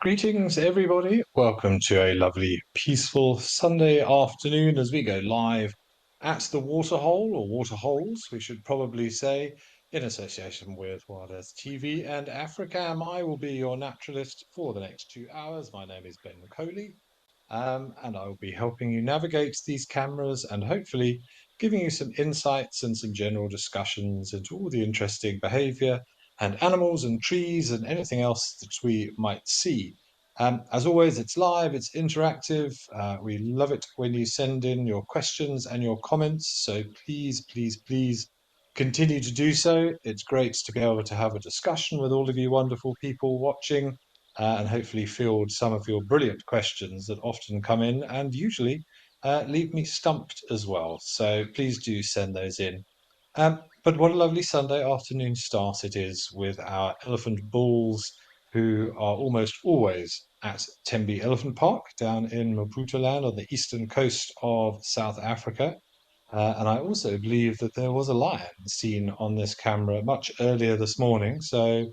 Greetings, everybody. Welcome to a lovely, peaceful Sunday afternoon as we go live at the waterhole, or waterholes, we should probably say, in association with Wild Earth TV and Africam. I will be your naturalist for the next 2 hours. My name is Ben Coley, and I will be helping you navigate these cameras and hopefully giving you some insights and some general discussions into all the interesting behavior and animals and trees and anything else that we might see. As always, it's live, it's interactive. We love it when you send in your questions and your comments. So please, please, please continue to do so. It's great to be able to have a discussion with all of you wonderful people watching and hopefully field some of your brilliant questions that often come in and usually leave me stumped as well. So please do send those in. But what a lovely Sunday afternoon start it is with our elephant bulls who are almost always at Tembe Elephant Park down in Maputoland on the eastern coast of South Africa. And I also believe that there was a lion seen on this camera much earlier this morning, so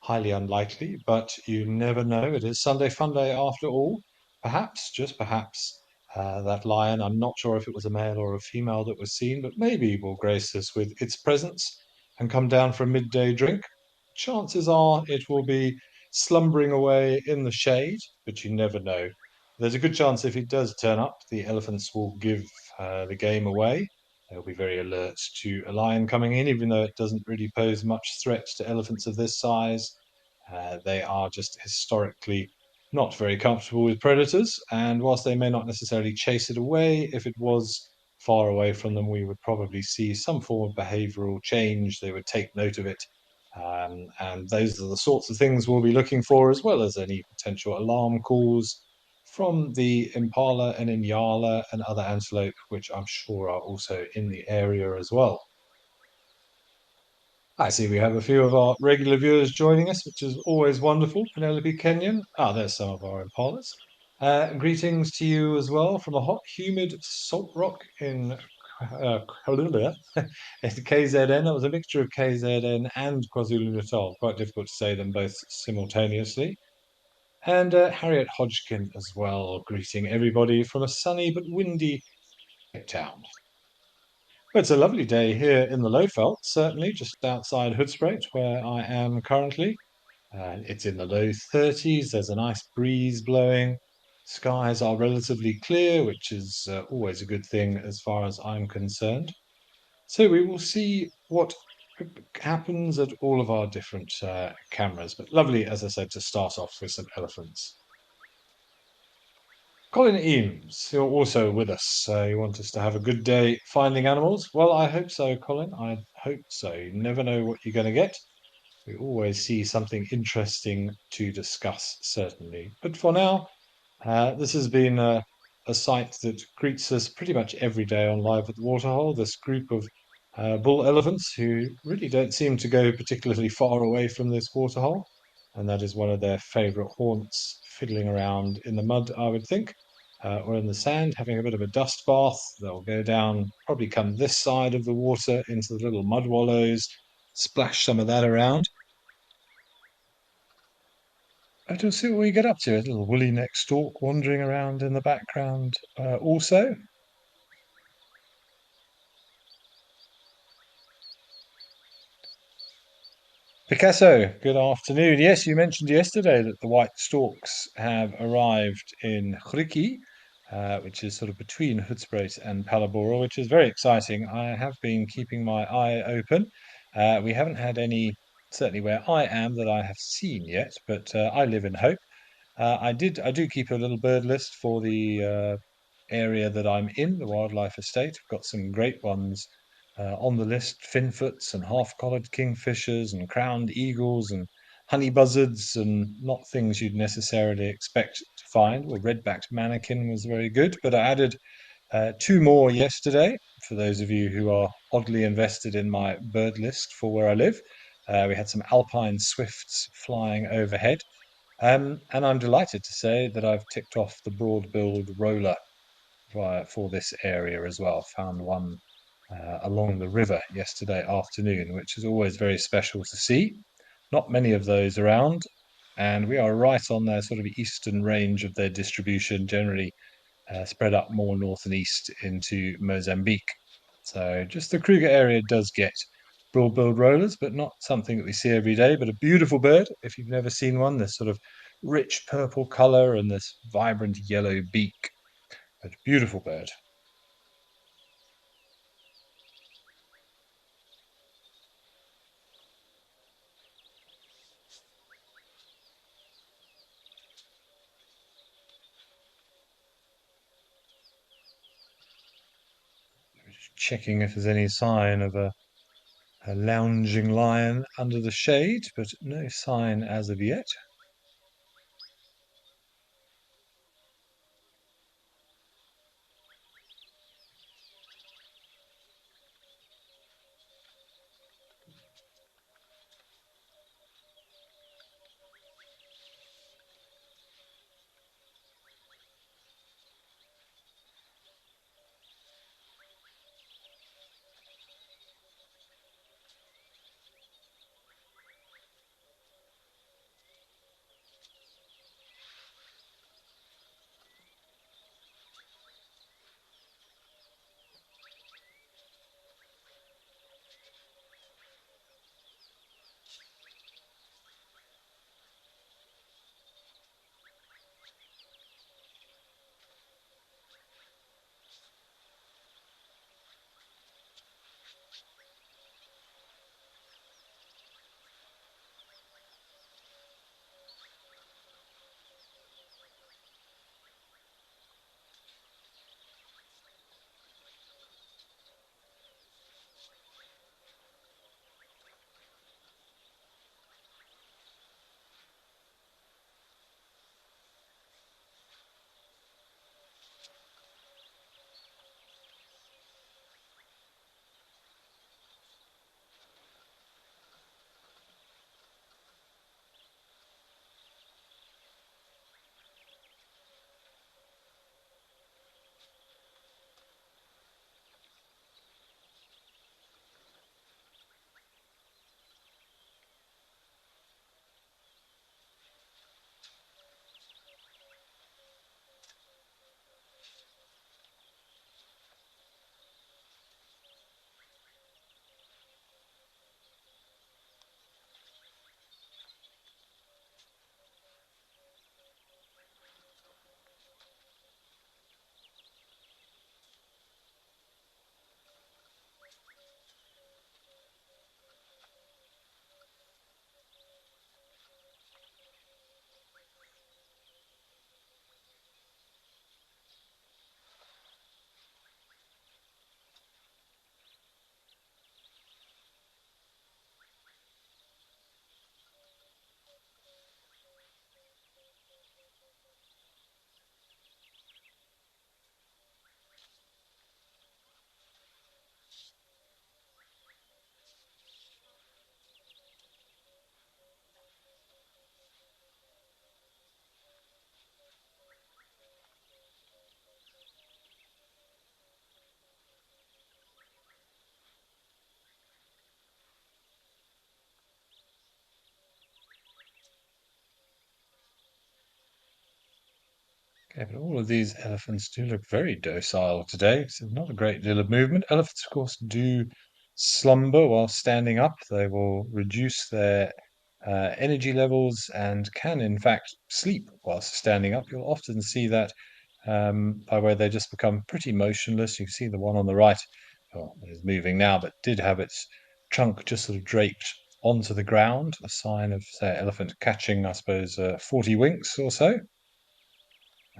highly unlikely, but you never know. It is Sunday Fun Day after all. Perhaps, just perhaps, that lion, I'm not sure if it was a male or a female that was seen, but maybe will grace us with its presence and come down for a midday drink. Chances are it will be slumbering away in the shade, but you never know. There's a good chance if it does turn up, the elephants will give the game away. They'll be very alert to a lion coming in, even though it doesn't really pose much threat to elephants of this size. They are just historically not very comfortable with predators, and whilst they may not necessarily chase it away, if it was far away from them, we would probably see some form of behavioral change. They would take note of it. And those are the sorts of things we'll be looking for, as well as any potential alarm calls from the impala and inyala and other antelope, which I'm sure are also in the area as well. I see we have a few of our regular viewers joining us, which is always wonderful. Penelope Kenyon. Ah, there's some of our impalas. Greetings to you as well from a hot, humid salt rock in KZN. That was a mixture of KZN and KwaZulu-Natal. Quite difficult to say them both simultaneously. And Harriet Hodgkin as well, greeting everybody from a sunny but windy Cape Town. Well, it's a lovely day here in the Lowveld, certainly just outside Hoedspruit, where I am currently. It's in the low 30s, there's a nice breeze blowing. Skies are relatively clear, which is always a good thing as far as I'm concerned. So we will see what happens at all of our different cameras. But lovely, as I said, to start off with some elephants. Colin Eames, you're also with us. You want us to have a good day finding animals? Well, I hope so, Colin. I hope so. You never know what you're going to get. We always see something interesting to discuss, certainly. But for now, this has been a site that greets us pretty much every day on Live at the Waterhole. This group of bull elephants who really don't seem to go particularly far away from this waterhole. And that is one of their favorite haunts, fiddling around in the mud, I would think, or in the sand, having a bit of a dust bath. They'll go down, probably come this side of the water into the little mud wallows, splash some of that around. And we'll see what we get up to. A little woolly neck stork wandering around in the background also. Picasso, good afternoon. Yes, you mentioned yesterday that the white storks have arrived in Griekie, which is sort of between Hoedspruit and Palabora, which is very exciting. I have been keeping my eye open. We haven't had any, certainly where I am, that I have seen yet, but I live in hope. I do keep a little bird list for the area that I'm in, the wildlife estate. We've got some great ones on the list: finfoots and half-collared kingfishers and crowned eagles and honey buzzards, and not things you'd necessarily expect to find. Well, red-backed manakin was very good, but I added two more yesterday for those of you who are oddly invested in my bird list for where I live. We had some alpine swifts flying overhead. And I'm delighted to say that I've ticked off the broad-billed roller for this area as well. Found one along the river yesterday afternoon, which is always very special to see. Not many of those around. and we are right on their sort of eastern range of their distribution, generally spread up more north and east into Mozambique. So just the Kruger area does get broad-billed rollers, but not something that we see every day, but a beautiful bird. If you've never seen one, this sort of rich purple color and this vibrant yellow beak. But beautiful bird. Just checking if there's any sign of a lounging lion under the shade, but no sign as of yet. Okay, but all of these elephants do look very docile today. So not a great deal of movement. Elephants, of course, do slumber while standing up. They will reduce their energy levels and can, in fact, sleep whilst standing up. You'll often see that by where they just become pretty motionless. You can see the one on the right, well, it is moving now, but did have its trunk just sort of draped onto the ground, a sign of, say, elephant catching, I suppose, 40 winks or so.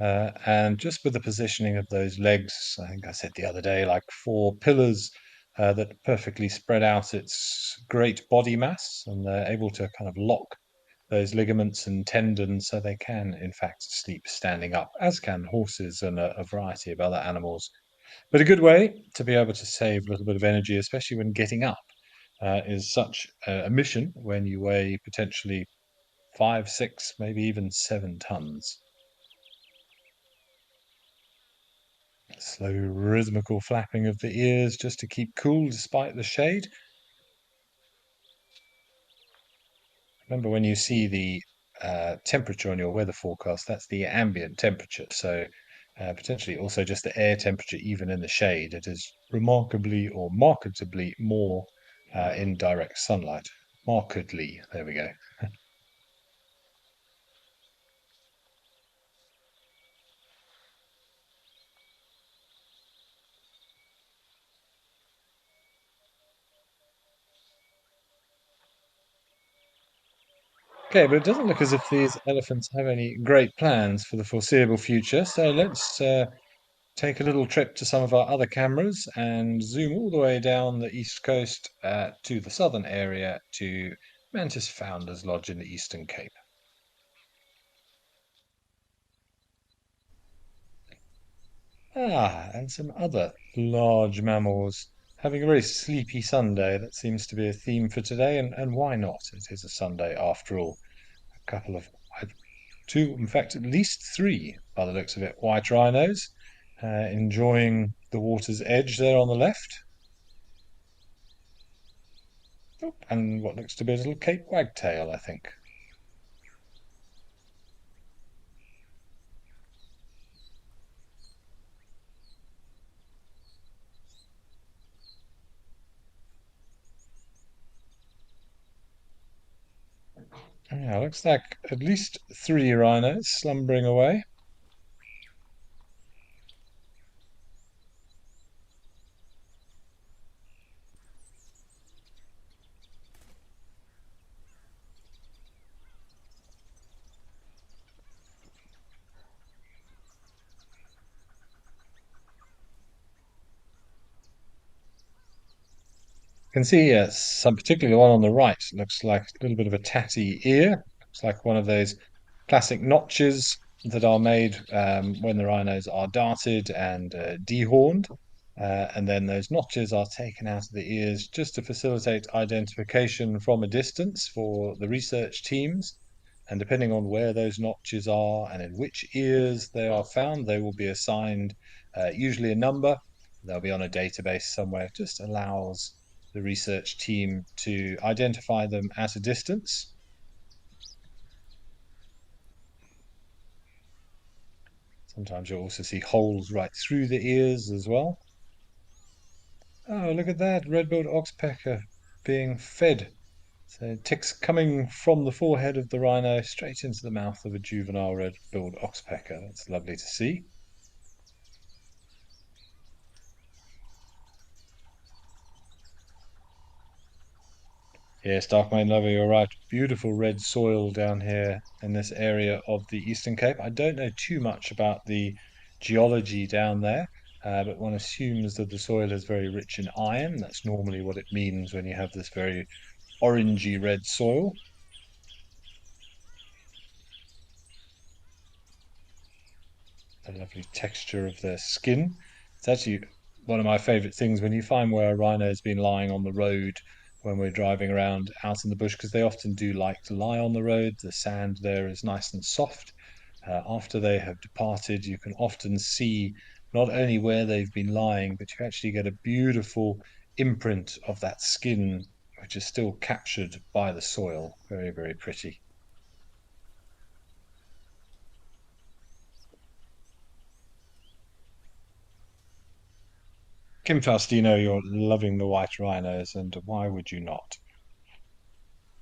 And just with the positioning of those legs, I think I said the other day, like four pillars that perfectly spread out its great body mass, and they're able to kind of lock those ligaments and tendons so they can, in fact, sleep standing up, as can horses and a variety of other animals. But a good way to be able to save a little bit of energy, especially when getting up, is such a mission when you weigh potentially 5, 6, maybe even 7 tons. Slow rhythmical flapping of the ears just to keep cool despite the shade. Remember when you see the temperature on your weather forecast, that's the ambient temperature. So potentially also just the air temperature, even in the shade, it is remarkably or marketably more in direct sunlight. Markedly, there we go. Okay, but it doesn't look as if these elephants have any great plans for the foreseeable future. So let's take a little trip to some of our other cameras and zoom all the way down the east coast to the southern area to Mantis Founders Lodge in the Eastern Cape. Ah, and some other large mammals having a very sleepy Sunday. That seems to be a theme for today, and why not? It is a Sunday after all. A couple of two, in fact, at least three, by the looks of it, white rhinos enjoying the water's edge there on the left. Oh, and what looks to be a little Cape wagtail, I think. Yeah, looks like at least three rhinos slumbering away. Can see, yes, some particularly the one on the right looks like a little bit of a tatty ear. Looks like one of those classic notches that are made when the rhinos are darted and dehorned. And then those notches are taken out of the ears just to facilitate identification from a distance for the research teams. And depending on where those notches are and in which ears they are found, they will be assigned usually a number. They'll be on a database somewhere. It just allows the research team to identify them at a distance. Sometimes you'll also see holes right through the ears as well. Oh, look at that, red-billed oxpecker being fed. So ticks coming from the forehead of the rhino straight into the mouth of a juvenile red-billed oxpecker. That's lovely to see. Yes, Darkmane Lover, you're right. Beautiful red soil down here in this area of the Eastern Cape. I don't know too much about the geology down there, but one assumes that the soil is very rich in iron. That's normally what it means when you have this very orangey red soil. The lovely texture of their skin. It's actually one of my favorite things when you find where a rhino's been lying on the road when we're driving around out in the bush, because they often do like to lie on the road. The sand there is nice and soft. After they have departed, you can often see not only where they've been lying, but you actually get a beautiful imprint of that skin, which is still captured by the soil. Very, very pretty. Kim Faustino, you're loving the white rhinos, and why would you not?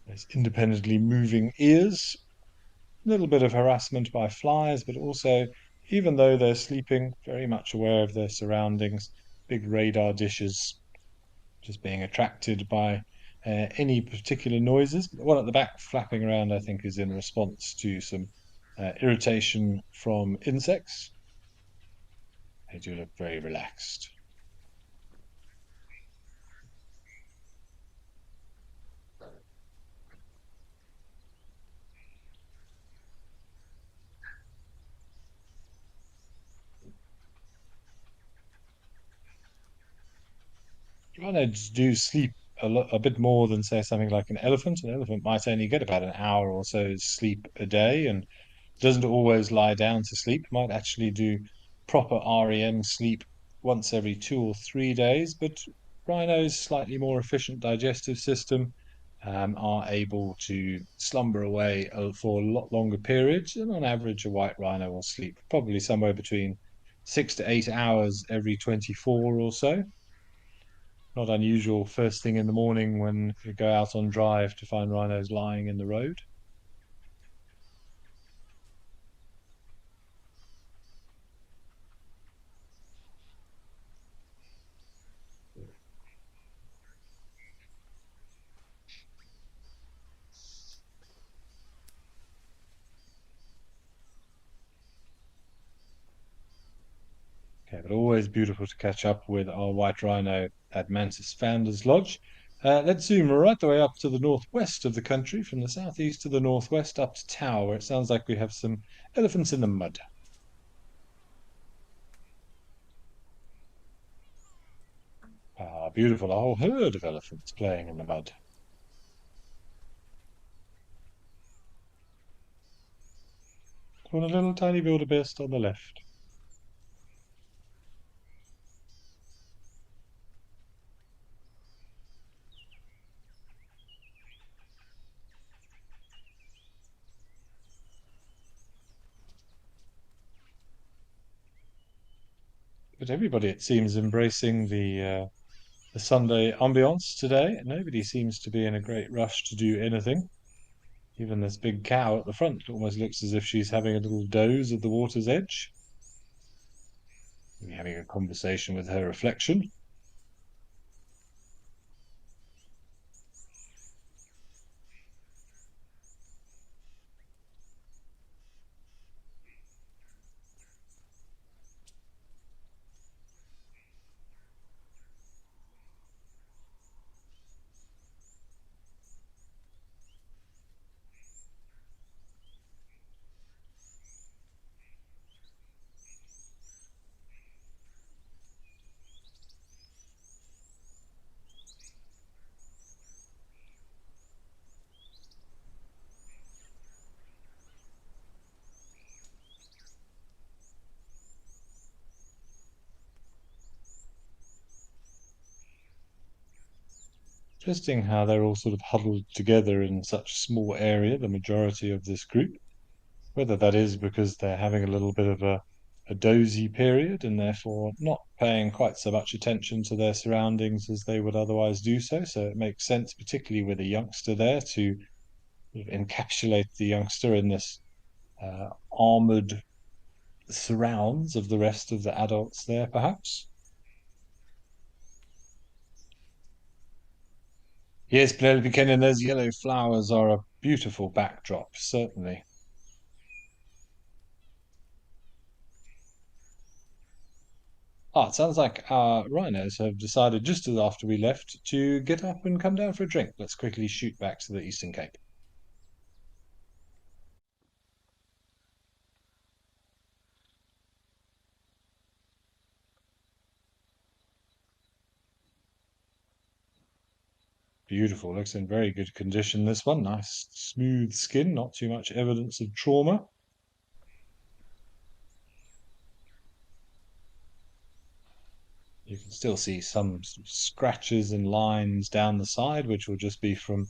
There's independently moving ears, a little bit of harassment by flies, but also, even though they're sleeping, very much aware of their surroundings, big radar dishes, just being attracted by any particular noises. The one at the back flapping around, I think, is in response to some irritation from insects. They do look very relaxed. Rhinos do sleep a bit more than, say, something like an elephant. An elephant might only get about an hour or so sleep a day and doesn't always lie down to sleep. Might actually do proper REM sleep once every 2 or 3 days. But rhinos, slightly more efficient digestive system. are able to slumber away for a lot longer periods. And on average, a white rhino will sleep probably somewhere between 6 to 8 hours every 24 or so. Not unusual first thing in the morning when you go out on drive to find rhinos lying in the road. Okay, but always beautiful to catch up with our white rhino at Mantis Founders Lodge. Let's zoom right the way up to the northwest of the country, from the southeast to the northwest up to Tau, where it sounds like we have some elephants in the mud. Ah, beautiful. A whole herd of elephants playing in the mud. On a little tiny wildebeest on the left. But everybody, it seems, embracing the Sunday ambiance today. Nobody seems to be in a great rush to do anything. Even this big cow at the front almost looks as if she's having a little doze at the water's edge, maybe having a conversation with her reflection. Interesting how they're all sort of huddled together in such a small area, the majority of this group. Whether that is because they're having a little bit of a dozy period and therefore not paying quite so much attention to their surroundings as they would otherwise do so. So it makes sense, particularly with a youngster there, to sort of encapsulate the youngster in this armored surrounds of the rest of the adults there, perhaps. Yes, Penelope Kenyon, those yellow flowers are a beautiful backdrop, certainly. Ah, it sounds like our rhinos have decided just as after we left to get up and come down for a drink. Let's quickly shoot back to the Eastern Cape. Beautiful, looks in very good condition, this one. Nice smooth skin, not too much evidence of trauma. You can still see some scratches and lines down the side, which will just be from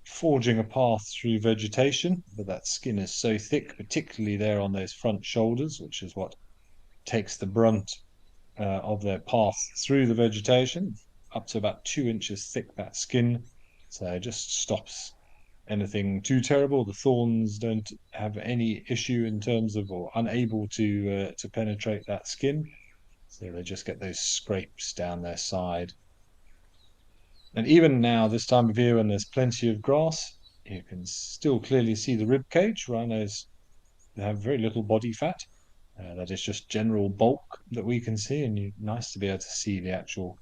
forging a path through vegetation. But that skin is so thick, particularly there on those front shoulders, which is what takes the brunt of their path through the vegetation, up to about 2 inches thick, that skin. So it just stops anything too terrible. The thorns don't have any issue in terms of, or unable to penetrate that skin. So they just get those scrapes down their side. And even now, this time of year when there's plenty of grass, you can still clearly see the rib cage. Rhinos have very little body fat. That is just general bulk that we can see, and nice to be able to see the actual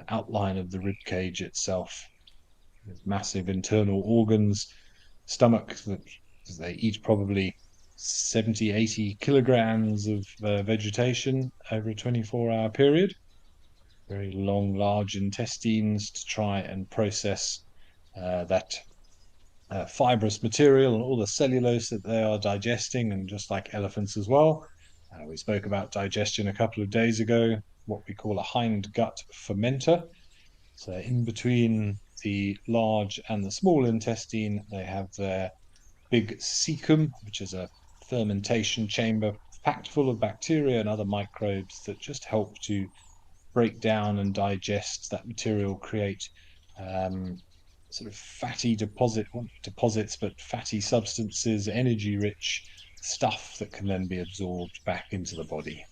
outline of the rib cage itself. There's massive internal organs, stomach that they eat probably 70, 80 kilograms of vegetation over a 24-hour period. Very long, large intestines to try and process that fibrous material and all the cellulose that they are digesting, and just like elephants as well. We spoke about digestion a couple of days ago, what we call a hindgut fermenter. So in between the large and the small intestine, they have their big cecum, which is a fermentation chamber packed full of bacteria and other microbes that just help to break down and digest that material, create sort of fatty deposits, but fatty substances, energy rich stuff that can then be absorbed back into the body.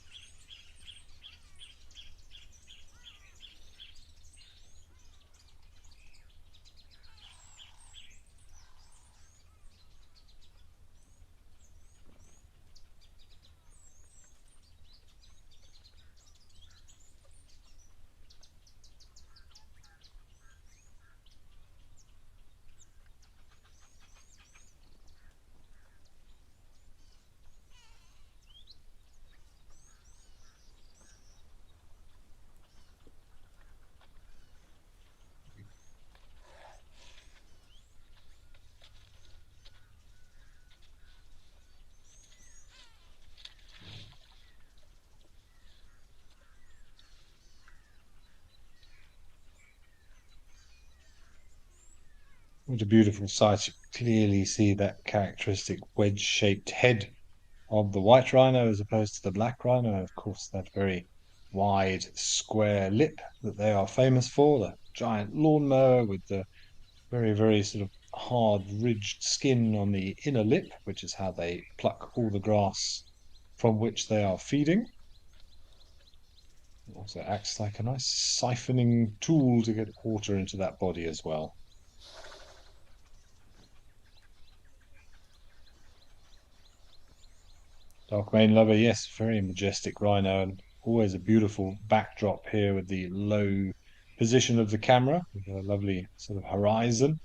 What a beautiful sight. You clearly see that characteristic wedge-shaped head of the white rhino as opposed to the black rhino. Of course, that very wide, square lip that they are famous for, the giant lawnmower with the very, very sort of hard, ridged skin on the inner lip, which is how they pluck all the grass from which they are feeding. It also acts like a nice siphoning tool to get water into that body as well. Dark mane lover, yes, very majestic rhino, and always a beautiful backdrop here with the low position of the camera, with a lovely sort of horizon.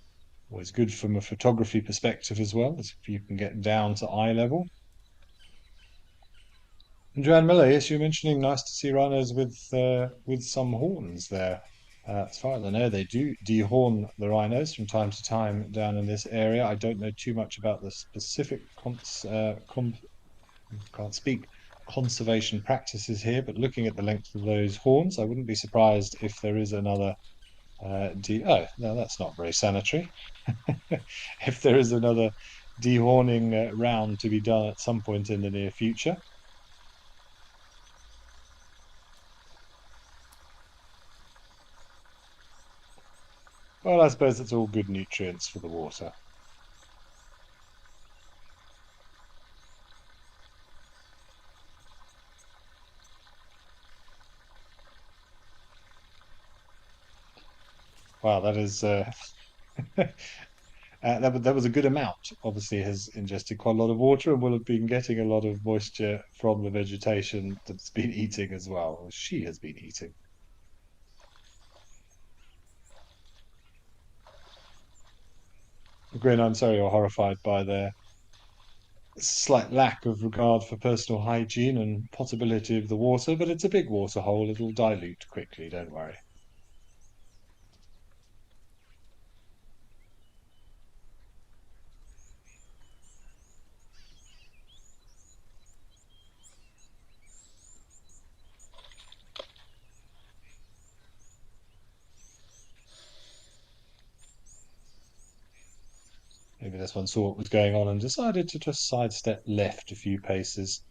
Always good from a photography perspective as well, as if you can get down to eye level. And Joanne Miller, yes, you were mentioning nice to see rhinos with some horns there. As far as I know, they do dehorn the rhinos from time to time down in this area. I don't know too much about the specific can't speak conservation practices here, but looking at the length of those horns, I wouldn't be surprised if there is another oh, no, that's not very sanitary. If there is another dehorning round to be done at some point in the near future. Well, I suppose it's all good nutrients for the water. Wow, that is that was a good amount. Obviously, has ingested quite a lot of water and will have been getting a lot of moisture from the vegetation that's been eating as well, or she has been eating. Grin, I'm sorry you're horrified by their slight lack of regard for personal hygiene and potability of the water, but it's a big water hole. It'll dilute quickly, don't worry. Maybe this one saw what was going on and decided to just sidestep left a few paces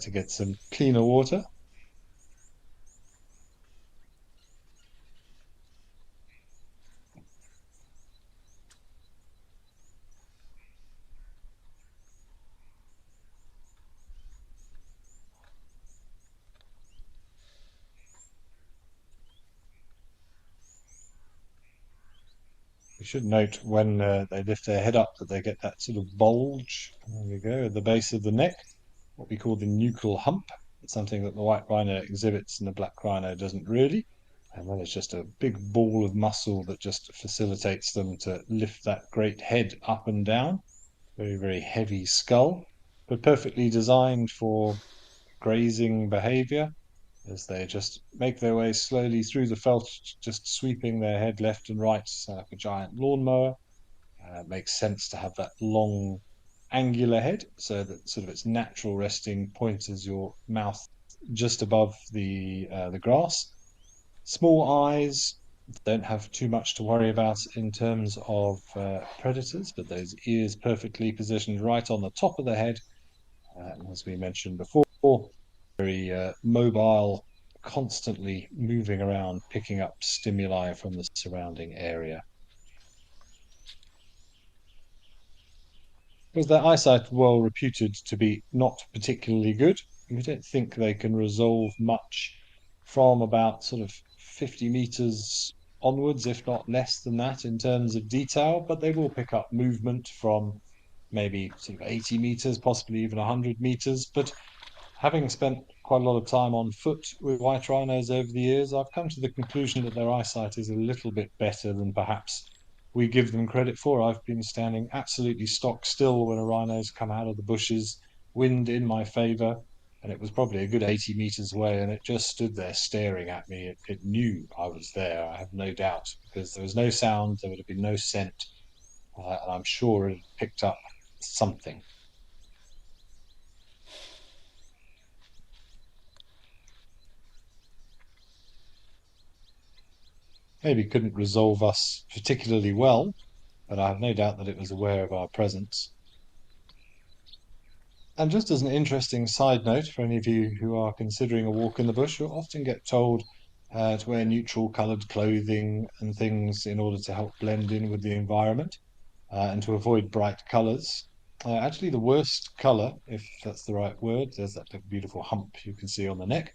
to get some cleaner water. We should note when they lift their head up that they get that sort of bulge. There we go, at the base of the neck, what we call the nuchal hump. It's something that the white rhino exhibits and the black rhino doesn't really. And then it's just a big ball of muscle that just facilitates them to lift that great head up and down. Very, very heavy skull, but perfectly designed for grazing behavior as they just make their way slowly through the felt, just sweeping their head left and right like a giant lawnmower. It makes sense to have that long angular head so that sort of its natural resting point is your mouth just above the grass. Small eyes, Don't have too much to worry about in terms of predators, but those ears perfectly positioned right on the top of the head. And as we mentioned before, very mobile, constantly moving around, picking up stimuli from the surrounding area. Because their eyesight well reputed to be not particularly good, we don't think they can resolve much from about sort of 50 meters onwards, if not less than that, in terms of detail, but they will pick up movement from maybe sort of 80 meters, possibly even 100 meters. But having spent quite a lot of time on foot with white rhinos over the years, I've come to the conclusion that their eyesight is a little bit better than perhaps we give them credit for. I've been standing absolutely stock still when a rhino's come out of the bushes, wind in my favor, and it was probably a good 80 meters away, and it just stood there staring at me. It knew I was there, I have no doubt, because there was no sound, there would have been no scent, and I'm sure it had picked up something. Maybe couldn't resolve us particularly well, but I have no doubt that it was aware of our presence. And just as an interesting side note for any of you who are considering a walk in the bush, you'll often get told to wear neutral coloured clothing and things in order to help blend in with the environment and to avoid bright colours. Actually, the worst colour, if that's the right word, there's that beautiful hump you can see on the neck.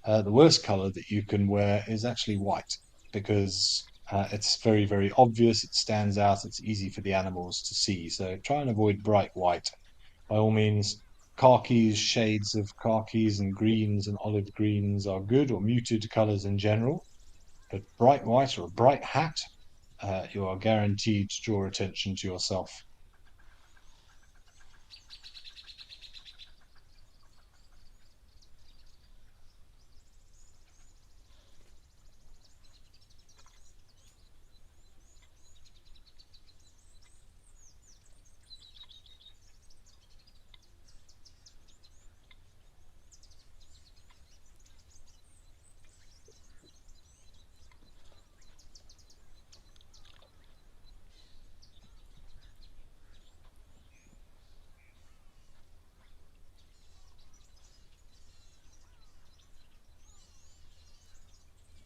The worst color that you can wear is actually white because it's very, very obvious. It stands out. It's easy for the animals to see. So try and avoid bright white. By all means, khakis, shades of khakis and greens and olive greens are good, or muted colors in general. But bright white or a bright hat, you are guaranteed to draw attention to yourself.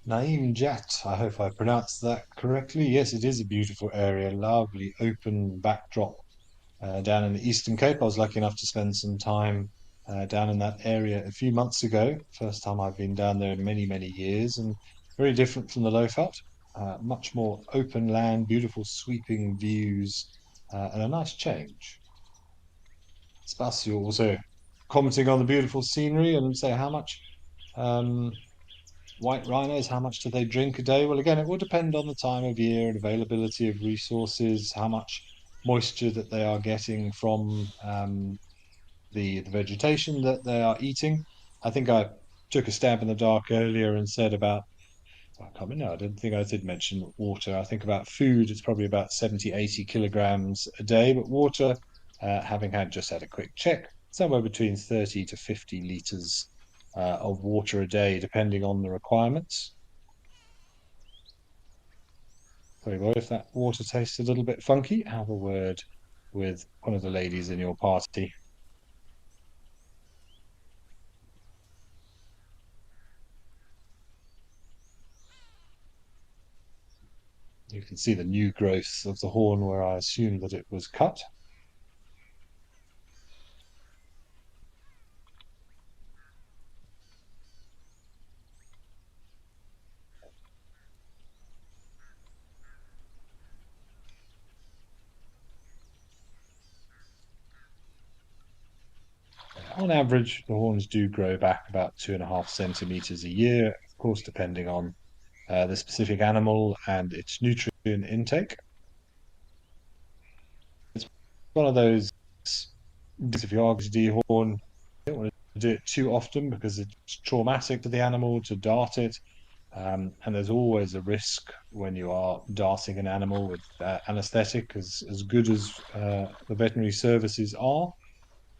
Naim Jat, I hope I pronounced that correctly. Yes, it is a beautiful area, lovely open backdrop down in the Eastern Cape. I was lucky enough to spend some time down in that area a few months ago. First time I've been down there in many, many years, and very different from the Lowveld. Much more open land, beautiful sweeping views, and a nice change. Spas, you're also commenting on the beautiful scenery and say how much um, white rhinos, how much do they drink a day? Well, again, it will depend on the time of year and availability of resources, how much moisture that they are getting from the vegetation that they are eating. I think I took a stab in the dark earlier and said about, I can't remember, no, I didn't think I did mention water. I think about food, it's probably about 70, 80 kilograms a day, but water, having just had a quick check, somewhere between 30 to 50 liters of water a day, depending on the requirements. Very well, if that water tastes a little bit funky, have a word with one of the ladies in your party. You can see the new growth of the horn where I assume that it was cut. On average, the horns do grow back about 2.5 centimeters a year, of course, depending on the specific animal and its nutrient intake. It's one of those, if you are going to dehorn, you don't want to do it too often because it's traumatic to the animal to dart it. And there's always a risk when you are darting an animal with anesthetic, as good as the veterinary services are,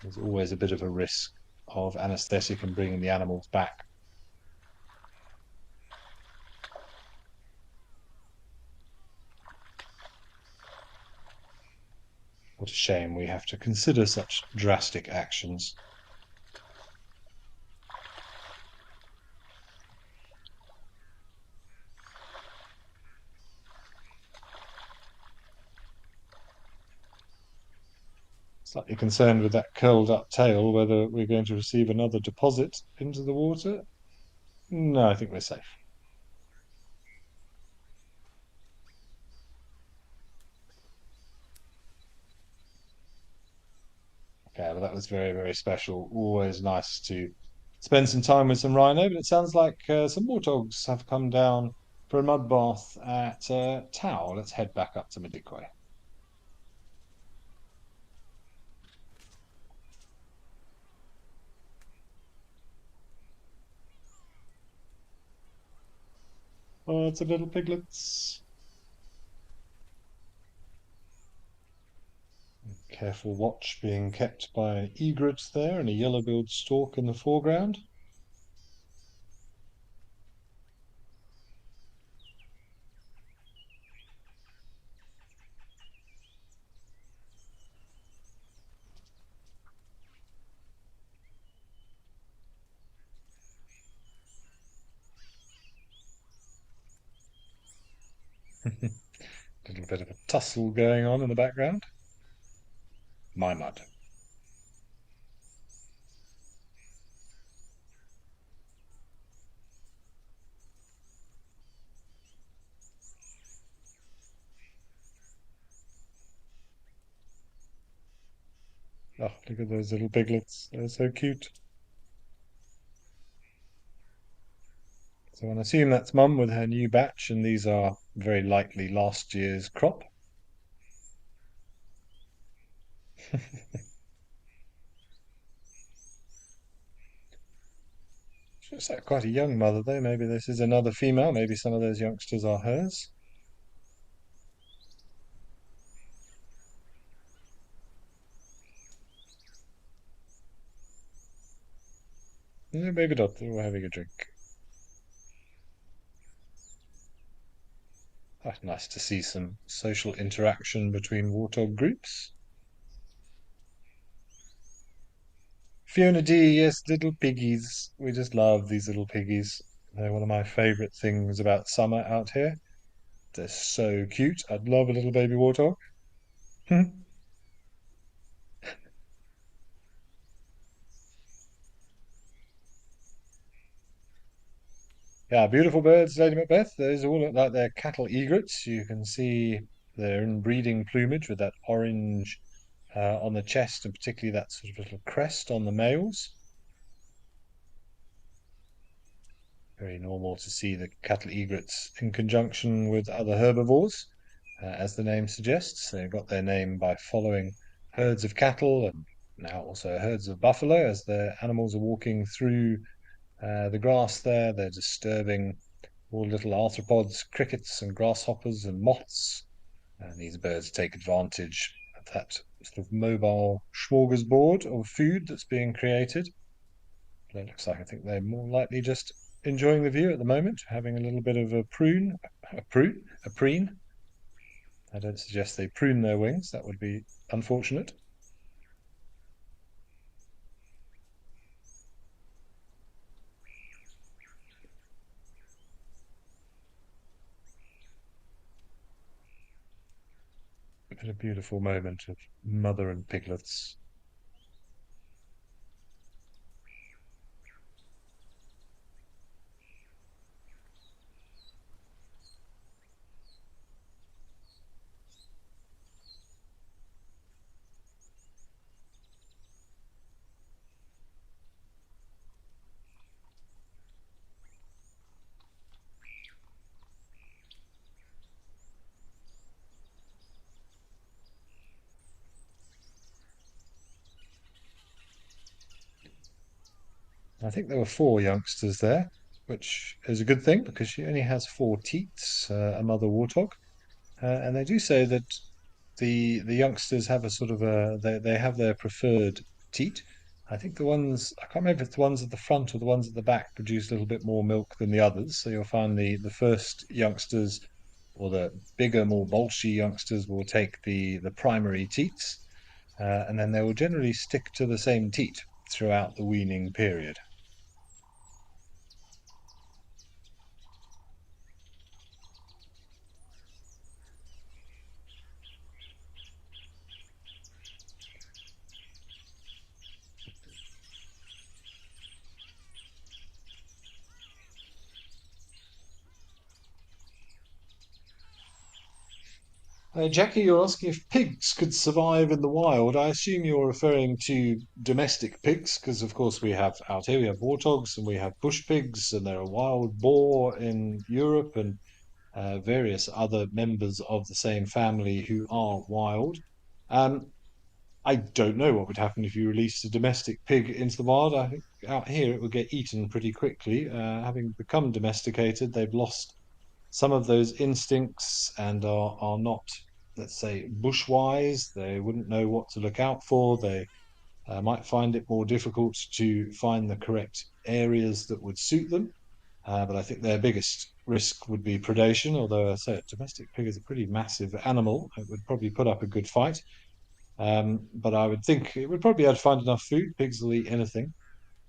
there's always a bit of a risk of anesthetic and bringing the animals back. What a shame we have to consider such drastic actions. Slightly concerned with that curled up tail, whether we're going to receive another deposit into the water. No, I think we're safe. Okay, well, that was very, very special. Always nice to spend some time with some rhino, but it sounds like some warthogs have come down for a mud bath at Tau. Let's head back up to Madikwe. Oh, it's a little piglets. Careful watch being kept by an egret there and a yellow-billed stork in the foreground. Little bit of a tussle going on in the background. My mud. Oh, look at those little piglets. They're so cute. So I assume that's Mum with her new batch, and these are very likely last year's crop. She looks like quite a young mother, though. Maybe this is another female. Maybe some of those youngsters are hers. Yeah, maybe not. We're having a drink. Ah, nice to see some social interaction between warthog groups. Fiona D, yes, little piggies. We just love these little piggies. They're one of my favourite things about summer out here. They're so cute. I'd love a little baby warthog. Yeah, beautiful birds, Lady Macbeth. Those all look like they're cattle egrets. You can see their inbreeding plumage with that orange on the chest, and particularly that sort of little crest on the males. Very normal to see the cattle egrets in conjunction with other herbivores, as the name suggests. They got their name by following herds of cattle and now also herds of buffalo as the animals are walking through the grass there. They're disturbing all little arthropods, crickets and grasshoppers and moths. And these birds take advantage of that sort of mobile smorgasbord of food that's being created. It looks like I think they're more likely just enjoying the view at the moment, having a little bit of a preen. I don't suggest they prune their wings. That would be unfortunate. But a beautiful moment of mother and piglets. I think there were four youngsters there, which is a good thing because she only has four teats, a mother warthog. And they do say that the youngsters have a sort of they have their preferred teat. I think the ones I can't remember if it's the ones at the front or the ones at the back produce a little bit more milk than the others. So you'll find the first youngsters or the bigger, more bolshy youngsters will take the primary teats, and then they will generally stick to the same teat throughout the weaning period. Jackie, you're asking if pigs could survive in the wild. I assume you're referring to domestic pigs, because of course we have out here we have warthogs and we have bush pigs, and there are wild boar in Europe and various other members of the same family who are wild. Um, I don't know what would happen if you released a domestic pig into the wild. I think out here it would get eaten pretty quickly. Having become domesticated, they've lost some of those instincts and are not, let's say, bushwise. They wouldn't know what to look out for. They might find it more difficult to find the correct areas that would suit them. But I think their biggest risk would be predation, although I say a domestic pig is a pretty massive animal. It would probably put up a good fight. But I would think it would probably be able to find enough food. Pigs will eat anything.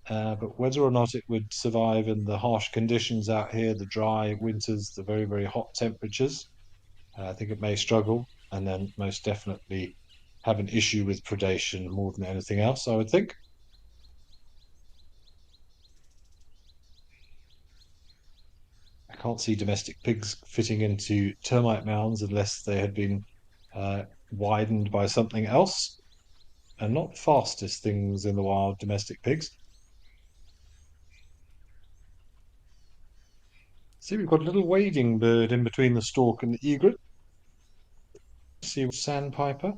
But whether or not it would survive in the harsh conditions out here, the dry winters, the very, very hot temperatures, I think it may struggle and then most definitely have an issue with predation more than anything else, I would think. I can't see domestic pigs fitting into termite mounds unless they had been uh, widened by something else, and not fastest things in the wild, domestic pigs. See, we've got a little wading bird in between the stork and the egret. See, sandpiper.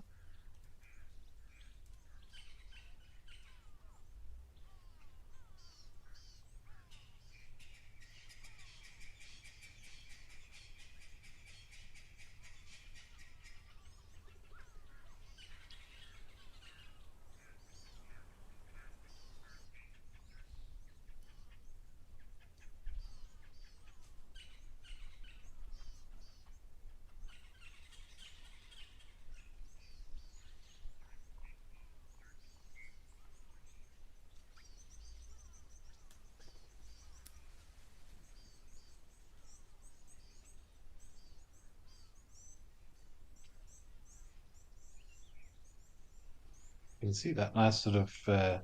You can see that nice sort of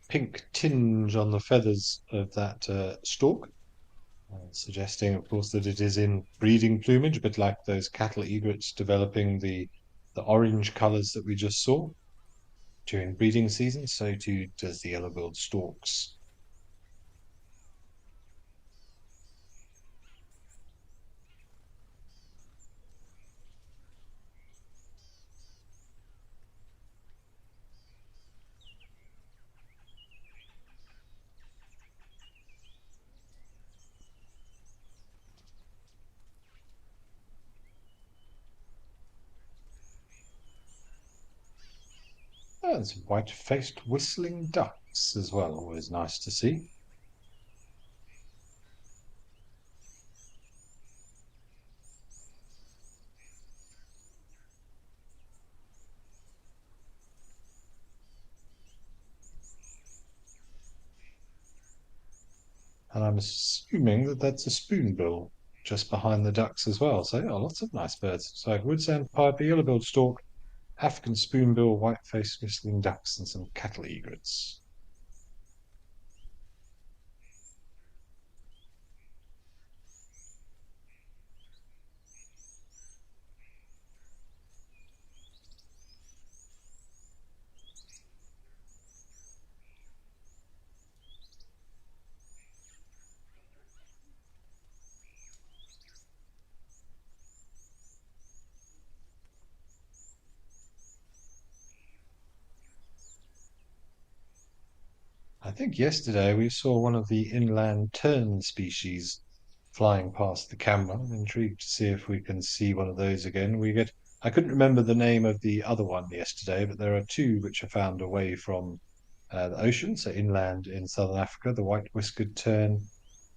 pink tinge on the feathers of that stork, suggesting, of course, that it is in breeding plumage, a bit like those cattle egrets developing the orange colours that we just saw during breeding season. So too does the yellow-billed storks. And some white-faced whistling ducks as well, always nice to see. And I'm assuming that that's a spoonbill just behind the ducks as well. So yeah, lots of nice birds. So wood sandpiper, yellow-billed stork, African spoonbill, white-faced whistling ducks, and some cattle egrets. I think yesterday we saw one of the inland tern species flying past the camera. I'm intrigued to see if we can see one of those again. I couldn't remember the name of the other one yesterday, but there are two which are found away from the ocean, so inland in southern Africa, the white whiskered tern,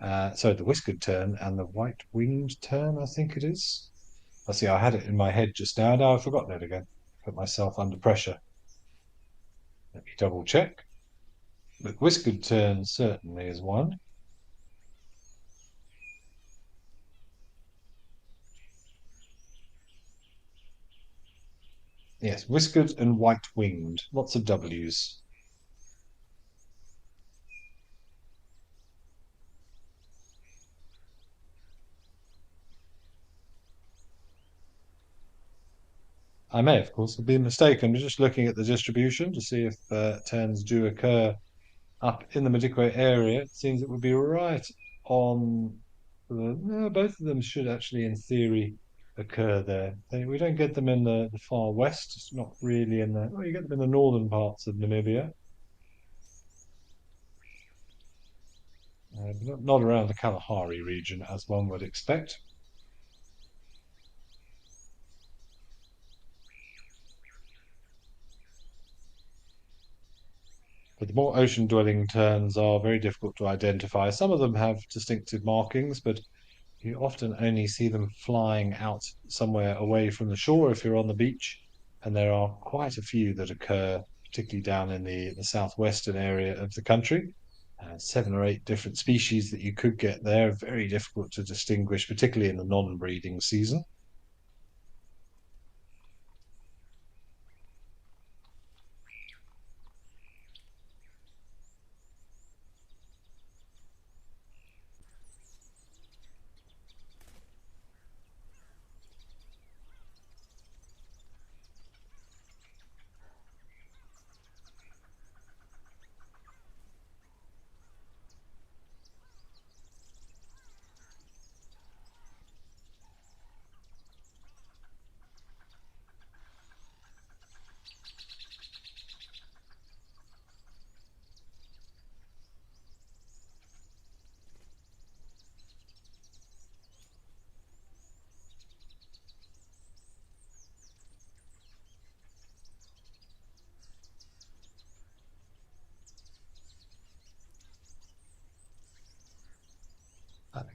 sorry, the whiskered tern and the white winged tern, I think it is. I see, I had it in my head just now. Now I've forgotten it again. Put myself under pressure. Let me double check. But whiskered tern certainly is one. Yes, whiskered and white-winged. Lots of W's. I may, of course, have been mistaken. We're just looking at the distribution to see if terns do occur up in the Medicque area. It seems it would be right on no, both of them should actually, in theory, occur there. We don't get them in the far west. It's not really in the. Well, you get them in the northern parts of Namibia, but not around the Kalahari region, as one would expect. But the more ocean-dwelling terns are very difficult to identify. Some of them have distinctive markings, but you often only see them flying out somewhere away from the shore if you're on the beach. And there are quite a few that occur, particularly down in the southwestern area of the country. 7 or 8 different species that you could get there, very difficult to distinguish, particularly in the non-breeding season.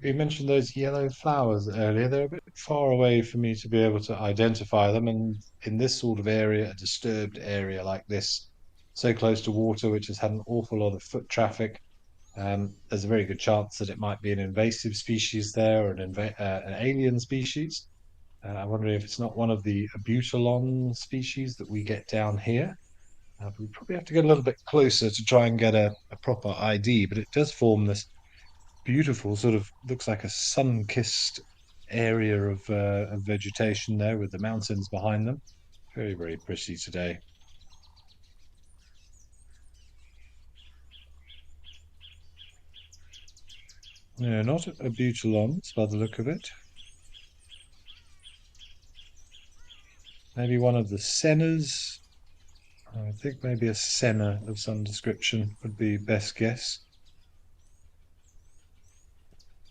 You mentioned those yellow flowers earlier. They're a bit far away for me to be able to identify them. And in this sort of area, a disturbed area like this, so close to water, which has had an awful lot of foot traffic, there's a very good chance that it might be an invasive species there or an alien species. I'm wondering if it's not one of the abutilon species that we get down here. We probably have to get a little bit closer to try and get a proper ID, but it does form this beautiful sort of looks like a sun-kissed area of vegetation there with the mountains behind them. Very, very pretty today. No, not a butylons by the look of it. Maybe one of the sennas. I think maybe a senna of some description would be best guess.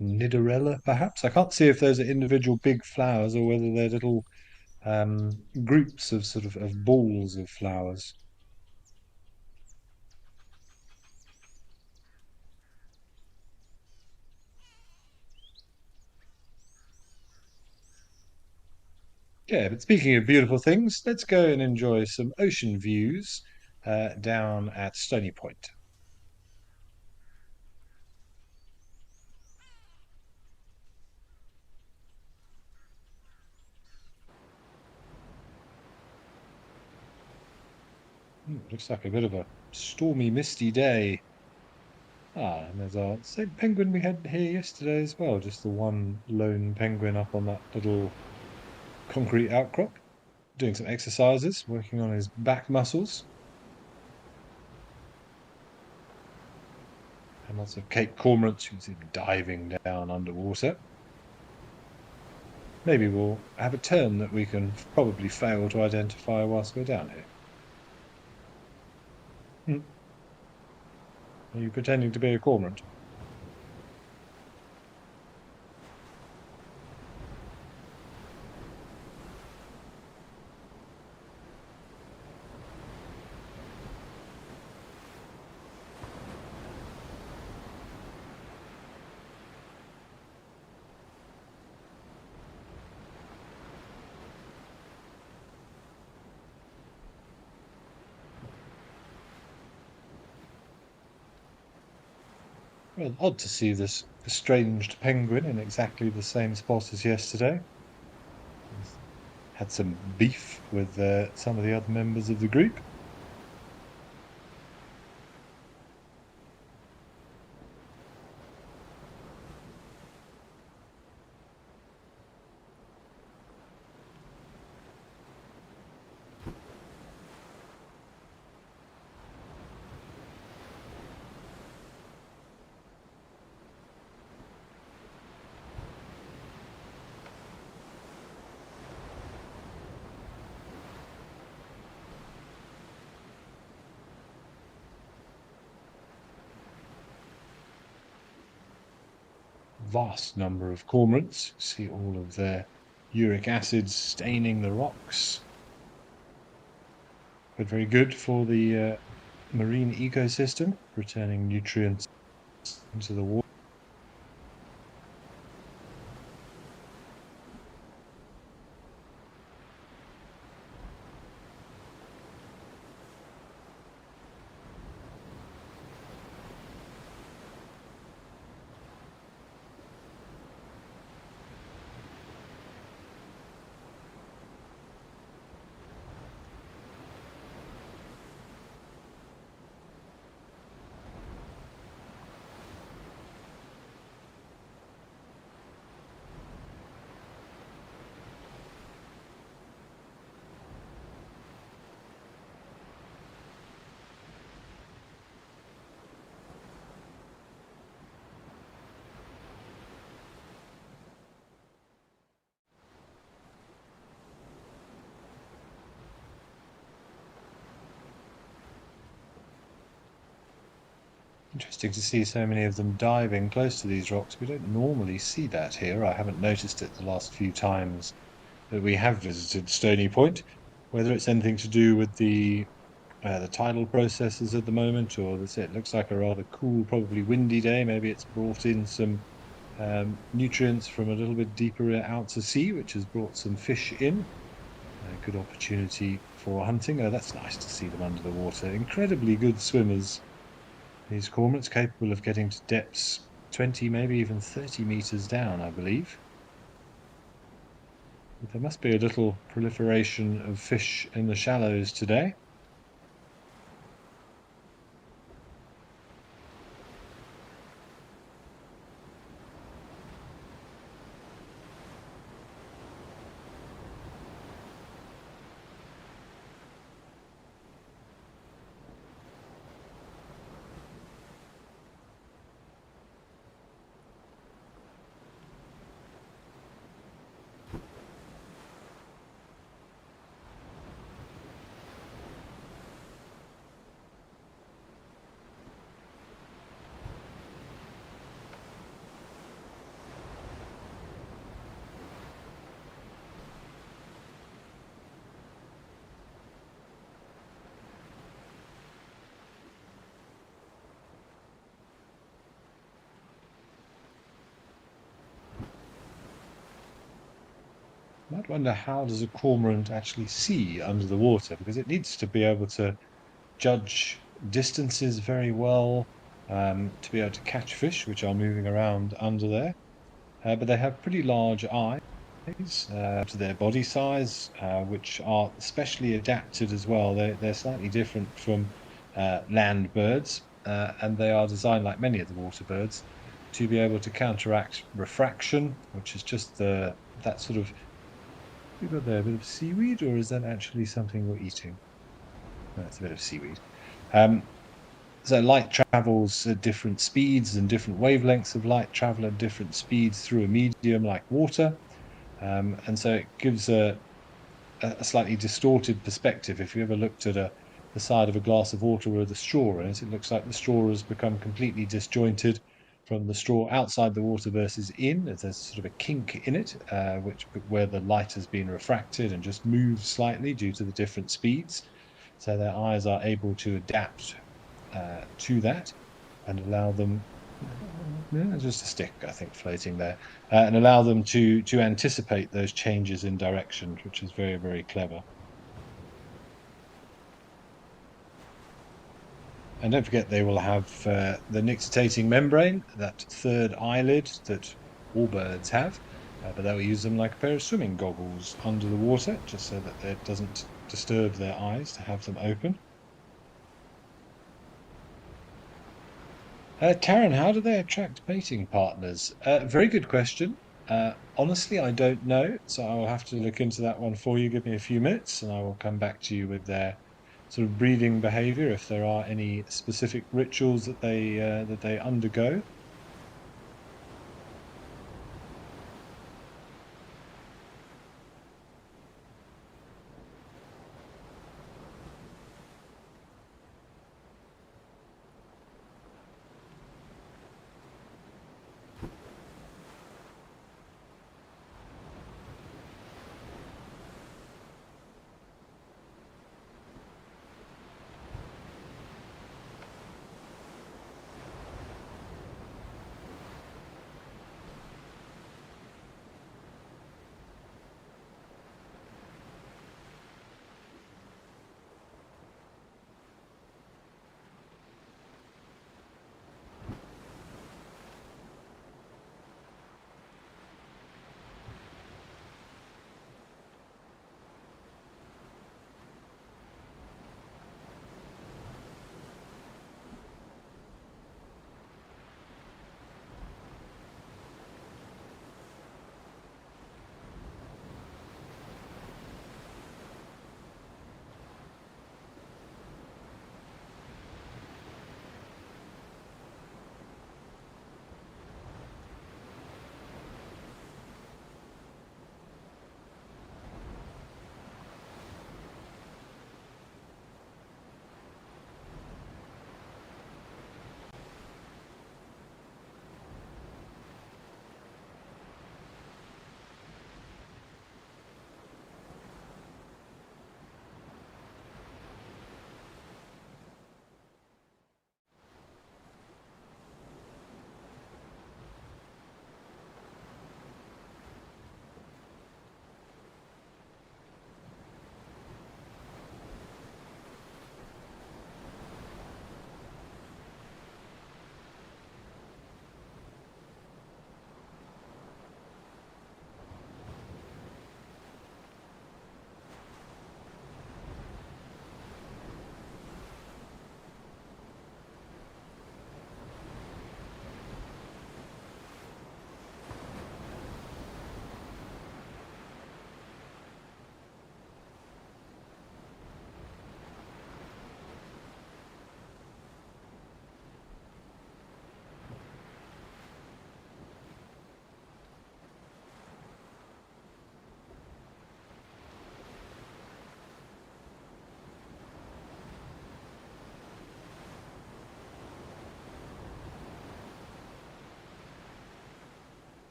Nidorella, perhaps. I can't see if those are individual big flowers or whether they're little groups of sort of balls of flowers. Yeah, but speaking of beautiful things, let's go and enjoy some ocean views down at Stony Point. Looks like a bit of a stormy, misty day. And there's our same penguin we had here yesterday as well, just the one lone penguin up on that little concrete outcrop, doing some exercises, working on his back muscles. And lots of Cape cormorants, you can see them diving down underwater. Maybe we'll have a tern that we can probably fail to identify whilst we're down here. Hmm. Are you pretending to be a cormorant? Well, odd to see this estranged penguin in exactly the same spot as yesterday. He's had some beef with some of the other members of the group. Vast number of cormorants. See all of their uric acid staining the rocks. But very good for the marine ecosystem, returning nutrients into the water. Interesting to see so many of them diving close to these rocks. We don't normally see that here. I haven't noticed it the last few times that we have visited Stony Point. Whether it's anything to do with the tidal processes at the moment, or it looks like a rather cool, probably windy day. Maybe it's brought in some nutrients from a little bit deeper out to sea, which has brought some fish in. A good opportunity for hunting. Oh, that's nice to see them under the water. Incredibly good swimmers. These cormorants capable of getting to depths 20, maybe even 30 meters down, I believe. But there must be a little proliferation of fish in the shallows today. Might wonder, how does a cormorant actually see under the water? Because it needs to be able to judge distances very well, to be able to catch fish which are moving around under there. But they have pretty large eyes to their body size, which are specially adapted as well. They're slightly different from land birds, and they are designed, like many of the water birds, to be able to counteract refraction, which is just that sort of. We've got there a bit of seaweed, or is that actually something we're eating? No, it's a bit of seaweed. Um, so light travels at different speeds, and different wavelengths of light travel at different speeds through a medium like water. And so it gives a slightly distorted perspective. If you ever looked at the side of a glass of water with a straw in it, it looks like the straw has become completely disjointed from the straw outside the water versus in. There's sort of a kink in it, where the light has been refracted and just moved slightly due to the different speeds. So their eyes are able to adapt to that and allow them. Yeah, just a stick, I think, floating there, and allow them to anticipate those changes in direction, which is very clever. And don't forget, they will have the nictitating membrane, that third eyelid that all birds have, but they'll use them like a pair of swimming goggles under the water, just so that it doesn't disturb their eyes to have them open. Taryn, how do they attract mating partners? Very good question. Honestly, I don't know, so I will have to look into that one for you. Give me a few minutes, and I will come back to you with their sort of breeding behavior, if there are any specific rituals that they undergo.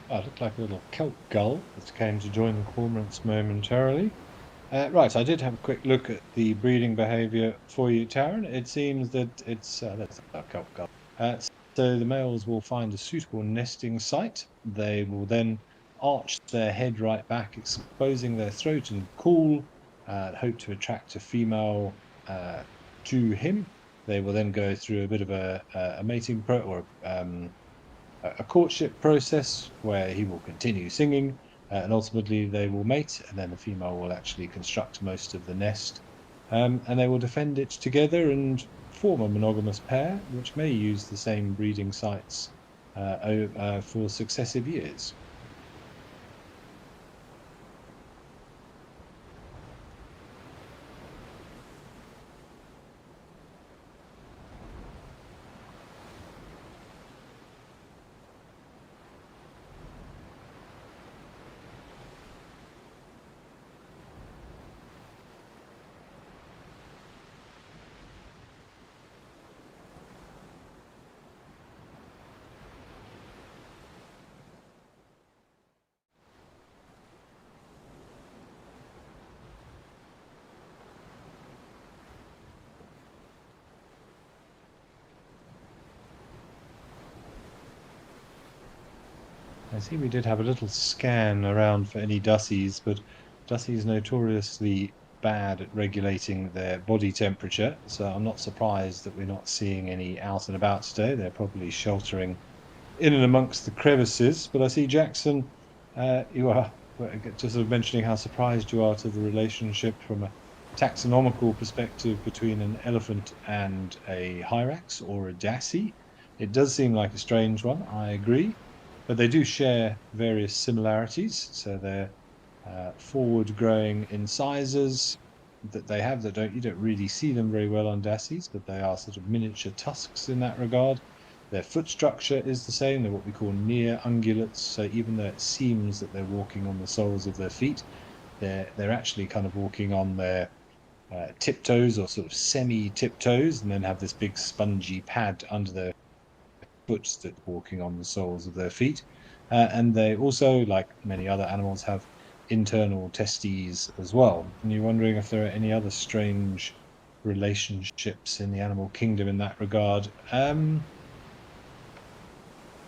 Oh, it looked like a little kelp gull that came to join the cormorants momentarily. Right, I did have a quick look at the breeding behavior for you, Taryn. It seems that it's that's a kelp gull. Uh, so the males will find a suitable nesting site. They will then arch their head right back, exposing their throat and call, hope to attract a female to him. They will then go through a bit of a mating pro or a courtship process where he will continue singing, and ultimately they will mate, and then the female will actually construct most of the nest, and they will defend it together and form a monogamous pair, which may use the same breeding sites for successive years. I see we did have a little scan around for any Dussies, but Dussies notoriously bad at regulating their body temperature, so I'm not surprised that we're not seeing any out and about today. They're probably sheltering in and amongst the crevices. But I see, Jackson, you are just sort of mentioning how surprised you are to the relationship from a taxonomical perspective between an elephant and a hyrax or a dassie. It does seem like a strange one, I agree, but they do share various similarities. So they're forward growing incisors that they have that you don't really see them very well on dassies, but they are sort of miniature tusks in that regard. Their foot structure is the same. They're what we call near ungulates. So even though it seems that they're walking on the soles of their feet, they're actually kind of walking on their tiptoes or sort of semi tiptoes, and then have this big spongy pad under their foot that's walking on the soles of their feet. And they also, like many other animals, have internal testes as well. And you're wondering if there are any other strange relationships in the animal kingdom in that regard. I'm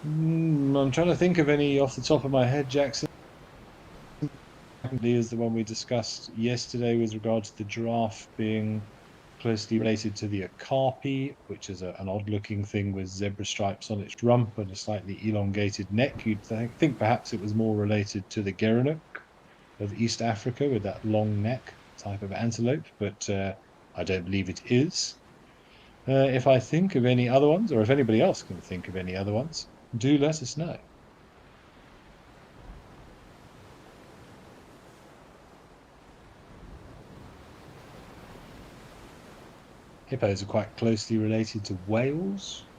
trying to think of any off the top of my head, Jackson. Is the one we discussed yesterday with regard to the giraffe being closely related to the okapi, which is an odd-looking thing with zebra stripes on its rump and a slightly elongated neck. You'd think perhaps it was more related to the gerenuk of East Africa with that long neck type of antelope, but I don't believe it is. If I think of any other ones, or if anybody else can think of any other ones, do let us know. Hippos are quite closely related to whales,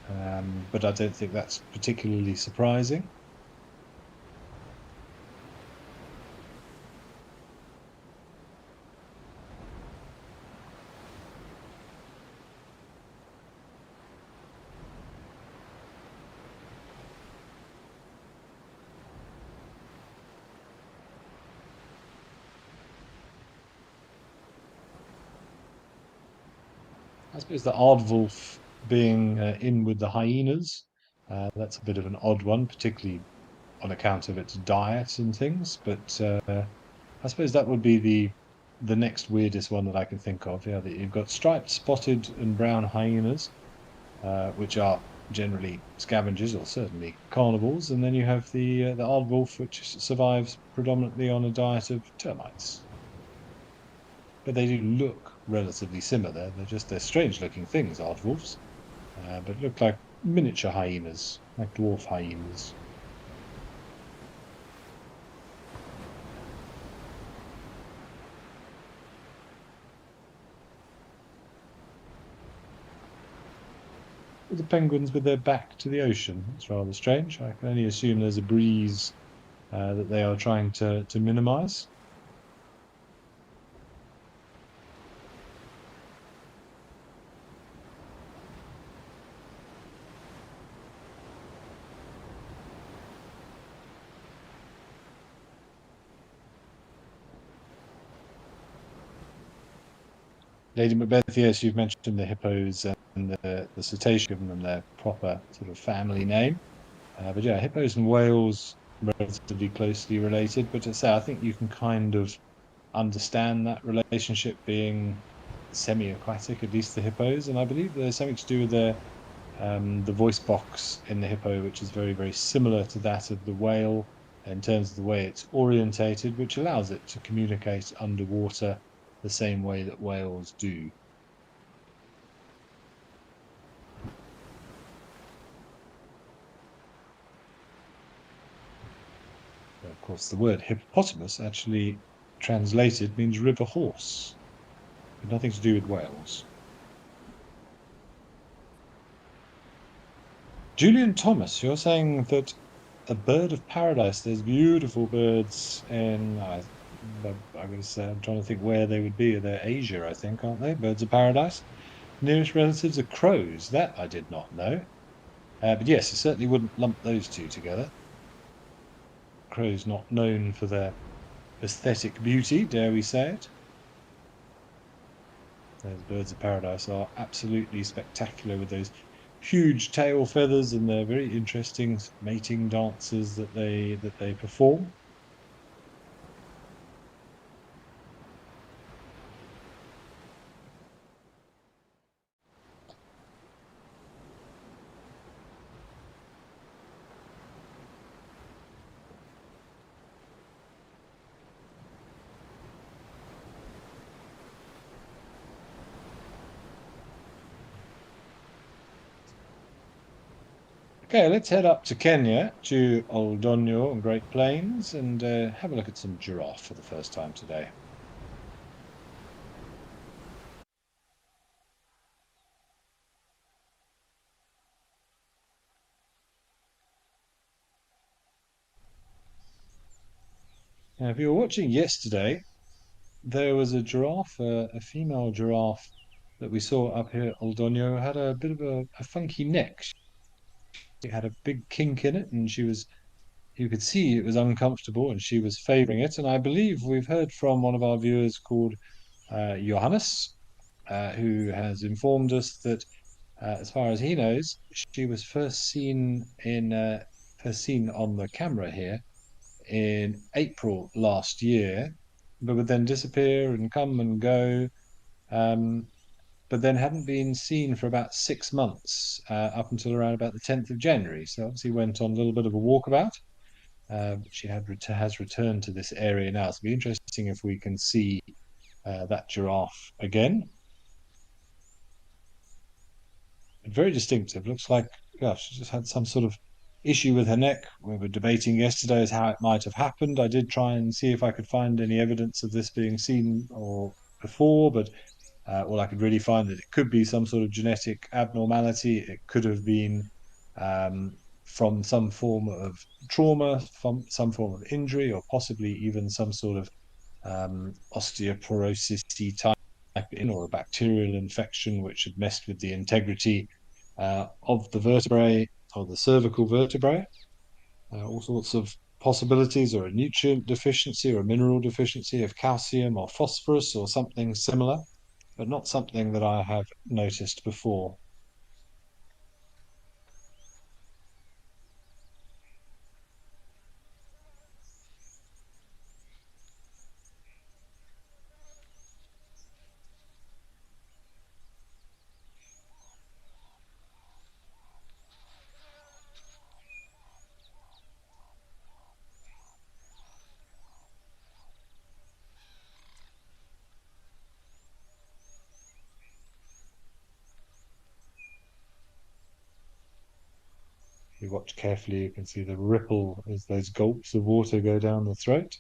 but I don't think that's particularly surprising. I suppose the aardwolf being in with the hyenas, that's a bit of an odd one, particularly on account of its diet and things. But I suppose that would be the next weirdest one that I can think of. Yeah, that you've got striped, spotted, and brown hyenas, which are generally scavengers or certainly carnivores, and then you have the aardwolf, which survives predominantly on a diet of termites. But they do look relatively similar. They're strange looking things, aardwolves, but look like miniature hyenas, like dwarf hyenas. The penguins with their back to the ocean. It's rather strange. I can only assume there's a breeze that they are trying to minimize. Lady Macbeth, yes, you've mentioned the hippos and the cetaceans, given them their proper sort of family name. But yeah, hippos and whales relatively closely related. But to say, I think you can kind of understand that relationship being semi-aquatic, at least the hippos. And I believe there's something to do with the voice box in the hippo, which is very, very similar to that of the whale in terms of the way it's orientated, which allows it to communicate underwater the same way that whales do. Of course, the word hippopotamus actually translated means river horse, but nothing to do with whales. Julian Thomas, you're saying that a bird of paradise, there's beautiful birds in, I'm going to say, I'm trying to think where they would be. They're Asia, I think, aren't they? Birds of paradise. Nearest relatives are crows. That I did not know. But yes, I certainly wouldn't lump those two together. Crows not known for their aesthetic beauty, dare we say it. Those birds of paradise are absolutely spectacular with those huge tail feathers and their very interesting mating dances that they perform. Okay, let's head up to Kenya, to Oldonyo and Great Plains, and have a look at some giraffe for the first time today. Now, if you were watching yesterday, there was a giraffe, a female giraffe that we saw up here at Oldonyo, had a bit of a funky neck. She had a big kink in it, and you could see it was uncomfortable, and she was favoring it. And I believe we've heard from one of our viewers called Johannes, who has informed us that, as far as he knows, she was first seen on the camera here in April last year, but would then disappear and come and go. Um, but then hadn't been seen for about 6 months, up until around about the 10th of January. So obviously went on a little bit of a walkabout. But she has returned to this area now. So it'll be interesting if we can see that giraffe again. Very distinctive. Looks like, gosh, she just had some sort of issue with her neck. We were debating yesterday as how it might have happened. I did try and see if I could find any evidence of this being seen or before, but all I could really find that it could be some sort of genetic abnormality. It could have been from some form of trauma, from some form of injury, or possibly even some sort of osteoporosis type in, or a bacterial infection which had messed with the integrity of the vertebrae or the cervical vertebrae. All sorts of possibilities, or a nutrient deficiency or a mineral deficiency of calcium or phosphorus or something similar, but not something that I have noticed before. If you watch carefully, you can see the ripple as those gulps of water go down the throat.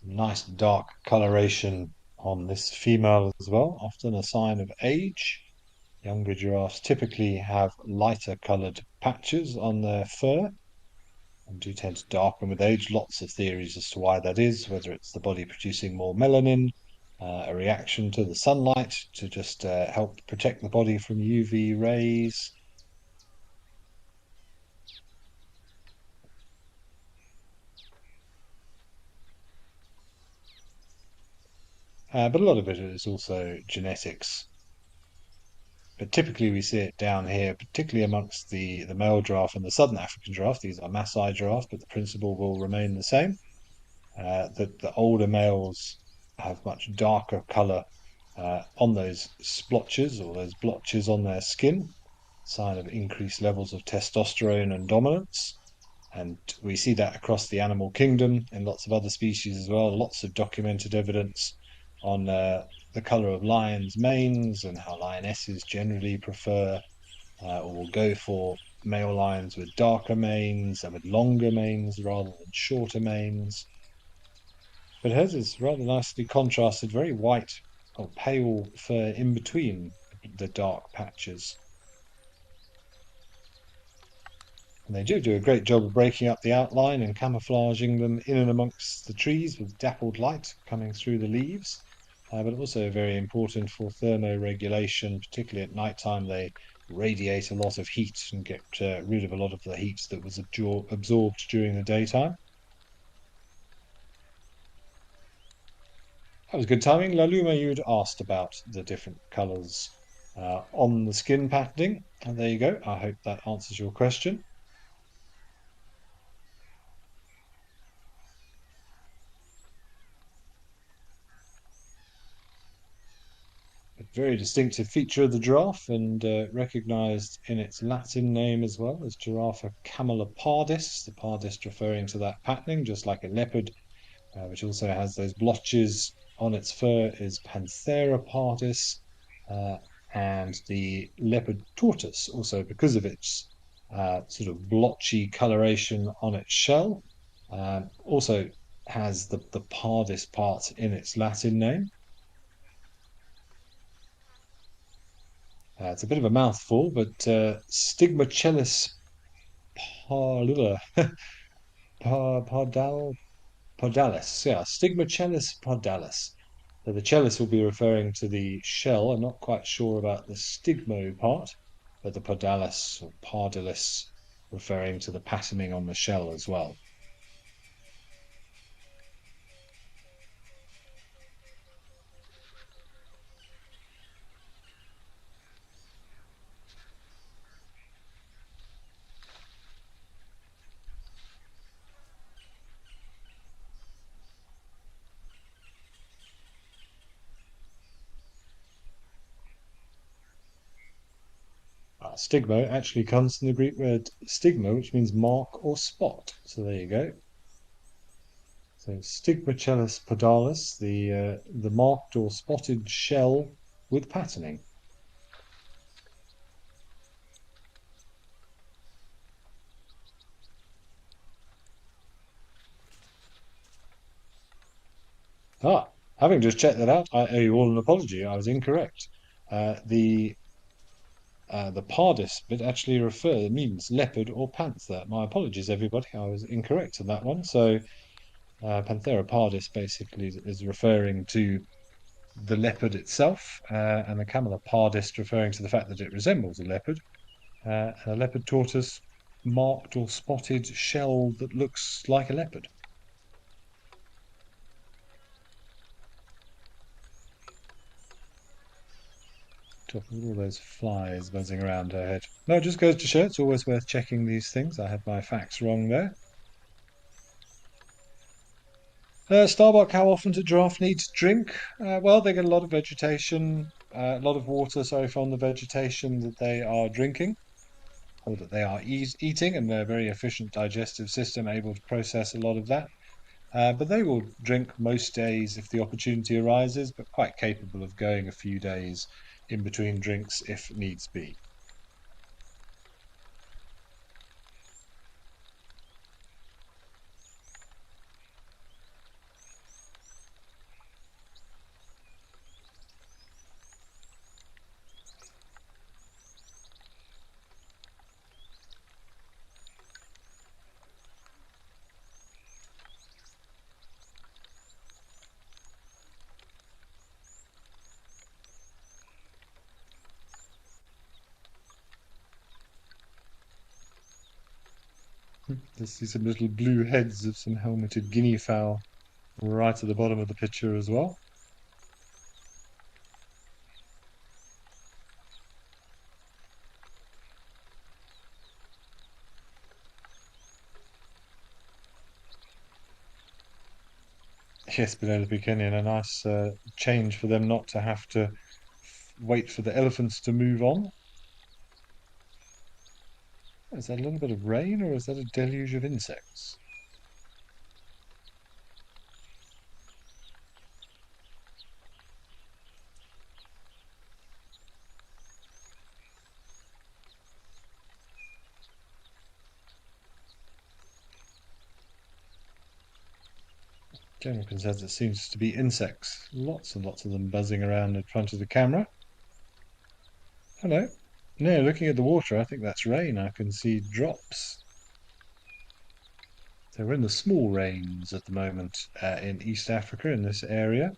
Nice dark coloration on this female as well, often a sign of age. Younger giraffes typically have lighter colored patches on their fur and do tend to darken with age. Lots of theories as to why that is, whether it's the body producing more melanin, a reaction to the sunlight to just help protect the body from UV rays. But a lot of it is also genetics. But typically we see it down here, particularly amongst the male giraffe and the southern African giraffe. These are Maasai giraffes, but the principle will remain the same. That the older males have much darker color on those splotches or those blotches on their skin, sign of increased levels of testosterone and dominance. And we see that across the animal kingdom in lots of other species as well. Lots of documented evidence on the colour of lions' manes and how lionesses generally prefer or will go for male lions with darker manes and with longer manes rather than shorter manes. But hers is rather nicely contrasted, very white or pale fur in between the dark patches. And they do a great job of breaking up the outline and camouflaging them in and amongst the trees with dappled light coming through the leaves. But also very important for thermoregulation, particularly at night time. They radiate a lot of heat and get rid of a lot of the heat that was absorbed during the daytime. That was good timing. Laluma, you'd asked about the different colours on the skin patterning. And there you go. I hope that answers your question. A very distinctive feature of the giraffe and recognised in its Latin name as well as Giraffa camelopardis, the pardis referring to that patterning, just like a leopard, which also has those blotches on its fur, is Panthera pardis, uh, and the leopard tortoise, also because of its sort of blotchy coloration on its shell, also has the pardis part in its Latin name. It's a bit of a mouthful, but Stigmochellis parlula, pardal, pardalis. Yeah, Stigmochellis pardalis. So the chellis will be referring to the shell. I'm not quite sure about the stigmo part, but the pardalis or pardalis referring to the patterning on the shell as well. Stigmo actually comes from the Greek word stigma, which means mark or spot. So there you go. So Stigmochellis podalis, the marked or spotted shell with patterning. Ah, having just checked that out, I owe you all an apology. I was incorrect. The pardis bit actually means leopard or panther. My apologies, everybody. I was incorrect on that one. So Panthera pardis basically is referring to the leopard itself, and the Camela pardis referring to the fact that it resembles a leopard. And a leopard tortoise marked or spotted shell that looks like a leopard. Top of all those flies buzzing around her head. No, it just goes to show it's always worth checking these things. I had my facts wrong there. Starbuck, how often do giraffe need to drink? Well, they get a lot of vegetation, a lot of water, sorry, from the vegetation that they are drinking or that they are eating, and they're a very efficient digestive system, able to process a lot of that. But they will drink most days if the opportunity arises, but quite capable of going a few days in between drinks if needs be. There's some little blue heads of some helmeted guinea fowl right at the bottom of the picture as well. Yes, Penelope Kenyon, a nice change for them not to have to wait for the elephants to move on. Is that a little bit of rain or is that a deluge of insects? General consensus seems to be insects. Lots and lots of them buzzing around in front of the camera. Hello. No, looking at the water, I think that's rain. I can see drops. So we're in the small rains at the moment in East Africa in this area.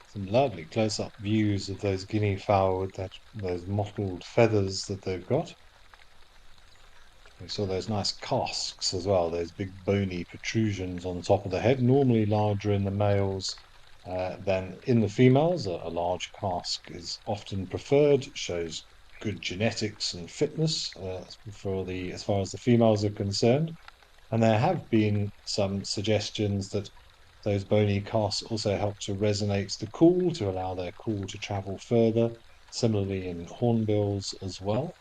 Some lovely close-up views of those guinea fowl with those mottled feathers that they've got. We saw those nice casques as well, those big bony protrusions on top of the head, normally larger in the males than in the females. A large casque is often preferred, shows good genetics and fitness as far as the females are concerned. And there have been some suggestions that those bony casques also help to resonate the call to allow their call to travel further, similarly in hornbills as well.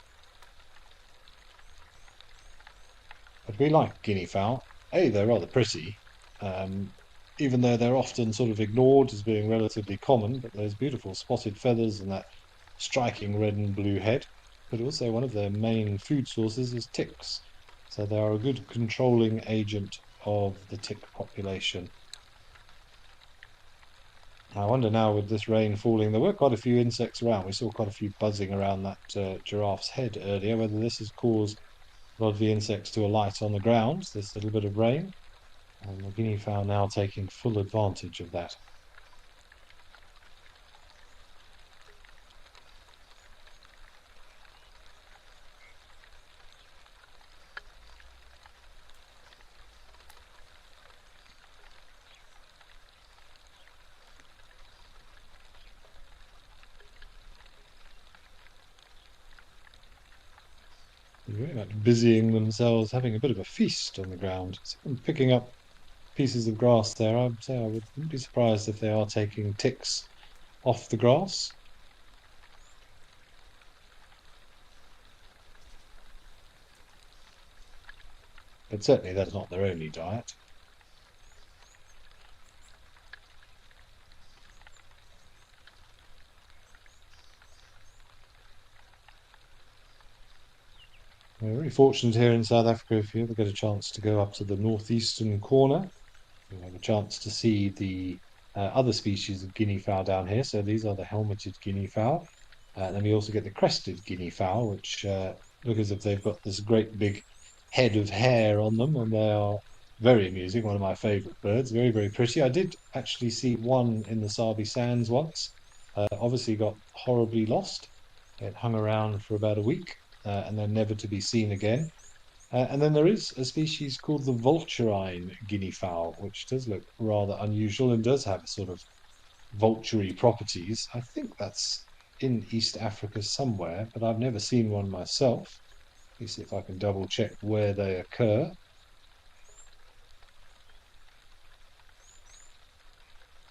But we like guinea fowl. They're rather pretty, um, even though they're often sort of ignored as being relatively common, but those beautiful spotted feathers and that striking red and blue head. But also one of their main food sources is ticks. So they are a good controlling agent of the tick population. I wonder now with this rain falling, there were quite a few insects around. We saw quite a few buzzing around that giraffe's head earlier, whether this has caused a lot of the insects to alight on the ground, this little bit of rain. And the guinea fowl now taking full advantage of that. busying themselves, having a bit of a feast on the ground. See them picking up pieces of grass there. I'd say I wouldn't be surprised if they are taking ticks off the grass. But certainly that's not their only diet. We're very fortunate here in South Africa if you ever get a chance to go up to the northeastern corner. You'll have a chance to see the other species of guinea fowl down here. So these are the helmeted guinea fowl. And then we also get the crested guinea fowl, which look as if they've got this great big head of hair on them, and they are very amusing. One of my favourite birds. Very, very pretty. I did actually see one in the Sabi Sands once. Obviously got horribly lost. It hung around for about a week and then never to be seen again. And then there is a species called the vulturine guinea fowl, which does look rather unusual and does have sort of vulturey properties. I think that's in East Africa somewhere, but I've never seen one myself. Let me see if I can double check where they occur.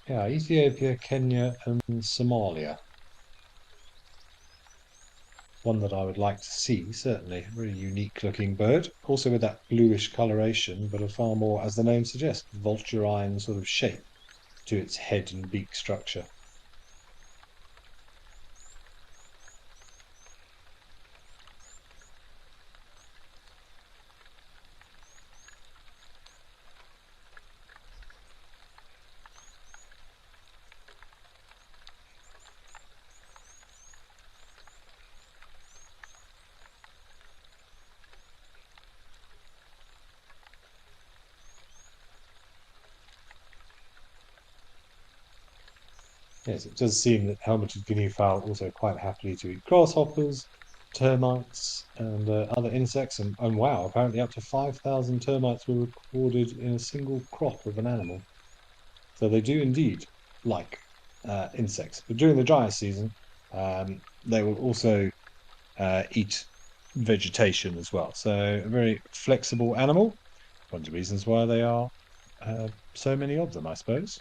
Yeah, Ethiopia, Kenya, and Somalia. One that I would like to see, certainly. A very unique looking bird. Also with that bluish coloration, but a far more, as the name suggests, vulturine sort of shape to its head and beak structure. Yes, it does seem that helmeted guinea fowl also quite happily to eat grasshoppers, termites, and other insects. And wow, apparently up to 5,000 termites were recorded in a single crop of an animal. So they do indeed like insects. But during the drier season, they will also eat vegetation as well. So a very flexible animal. One of the reasons why they are so many of them, I suppose.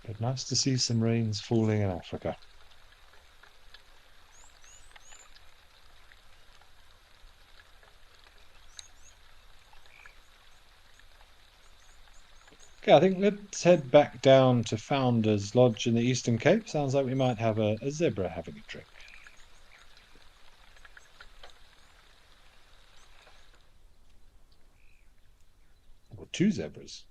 But nice to see some rains falling in Africa. Okay, I think let's head back down to Founder's Lodge in the Eastern Cape. Sounds like we might have a zebra having a drink. Or two zebras.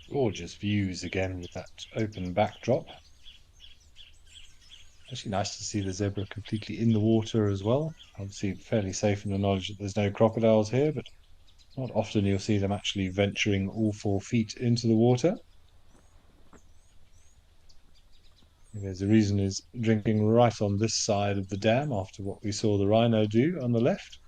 Gorgeous views again with that open backdrop. Actually nice to see the zebra completely in the water as well. Obviously fairly safe in the knowledge that there's no crocodiles here, but not often you'll see them actually venturing all 4 feet into the water. There's a reason is drinking right on this side of the dam after what we saw the rhino do on the left.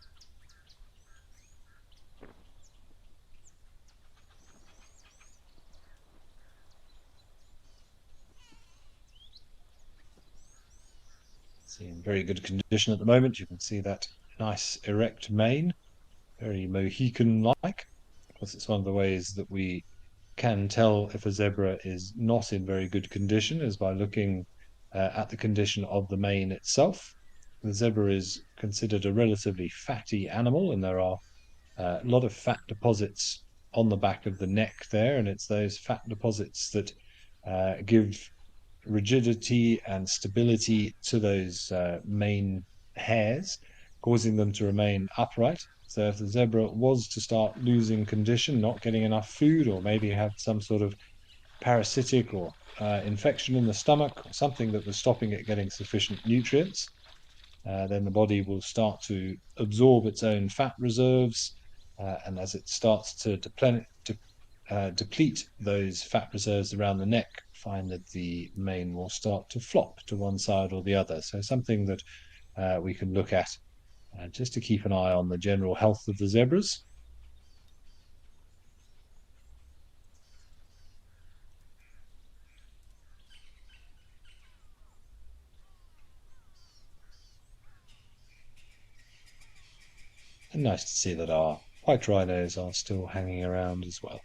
in very good condition at the moment. You can see that nice erect mane, very Mohican-like. Of course, it's one of the ways that we can tell if a zebra is not in very good condition is by looking at the condition of the mane itself. The zebra is considered a relatively fatty animal, and there are a lot of fat deposits on the back of the neck there, and it's those fat deposits that give rigidity and stability to those main hairs, causing them to remain upright. So if the zebra was to start losing condition, not getting enough food, or maybe had some sort of parasitic or infection in the stomach, or something that was stopping it getting sufficient nutrients, then the body will start to absorb its own fat reserves. And as it starts to deplete those fat reserves around the neck, find that the mane will start to flop to one side or the other. So something that we can look at just to keep an eye on the general health of the zebras. And nice to see that our white rhinos are still hanging around as well.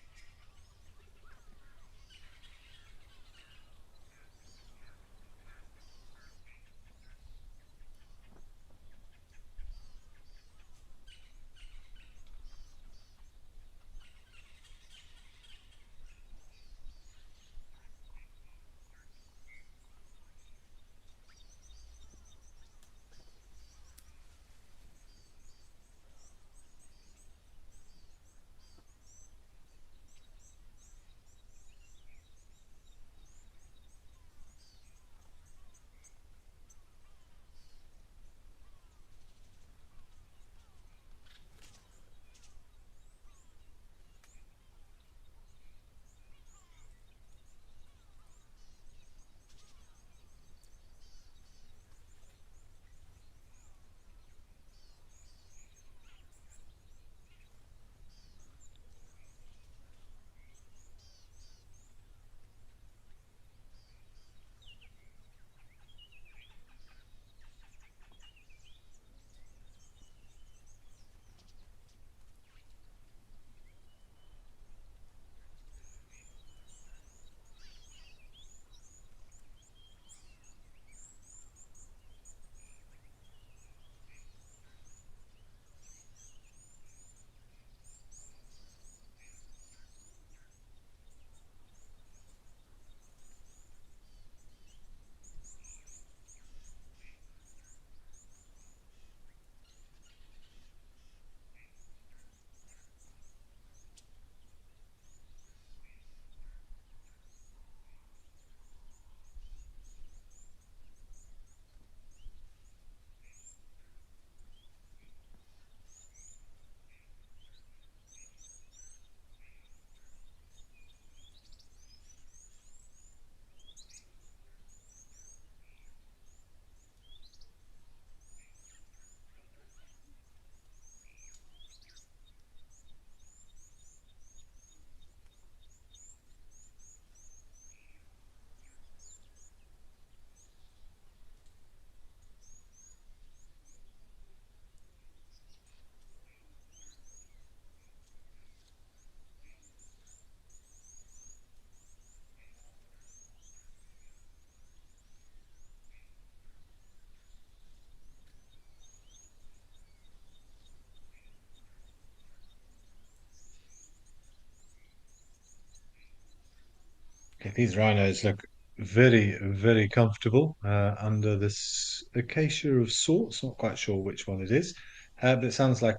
Okay, these rhinos look very, very comfortable under this acacia of sorts. Not quite sure which one it is, but it sounds like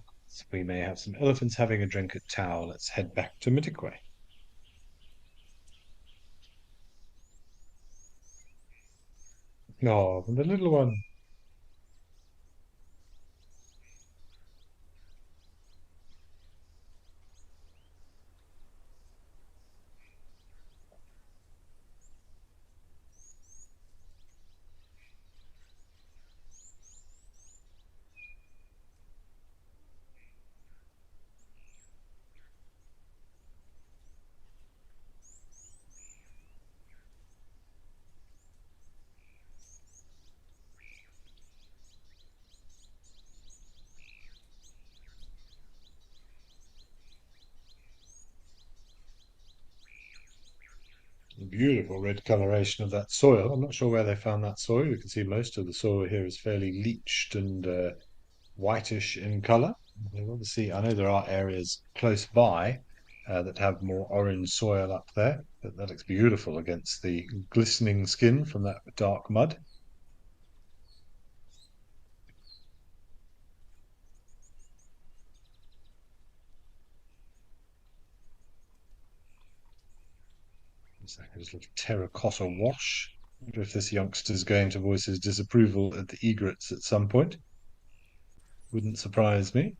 we may have some elephants having a drink at Tau. Let's head back to Mitigway. Oh, the little one. beautiful red coloration of that soil. I'm not sure where they found that soil. You can see most of the soil here is fairly leached and whitish in colour. Obviously, I know there are areas close by that have more orange soil up there, but that looks beautiful against the glistening skin from that dark mud. It's like a little terracotta wash. I wonder if this youngster's going to voice his disapproval at the egrets at some point. Wouldn't surprise me.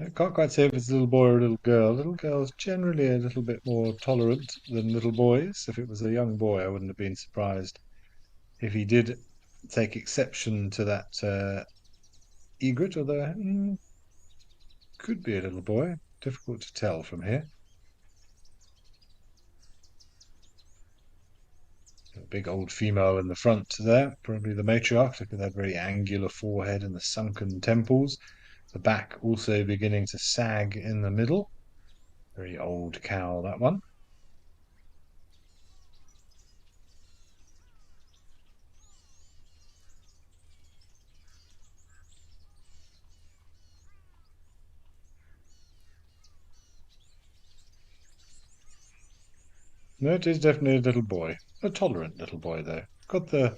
I can't quite say if it's a little boy or a little girl. Little girls generally a little bit more tolerant than little boys. If it was a young boy, I wouldn't have been surprised if he did take exception to that egret, although could be a little boy. Difficult to tell from here. A big old female in the front there, probably the matriarch. Look at that very angular forehead and the sunken temples. The back also beginning to sag in the middle. Very old cow, that one. No, it is definitely a little boy. A tolerant little boy, though. Got the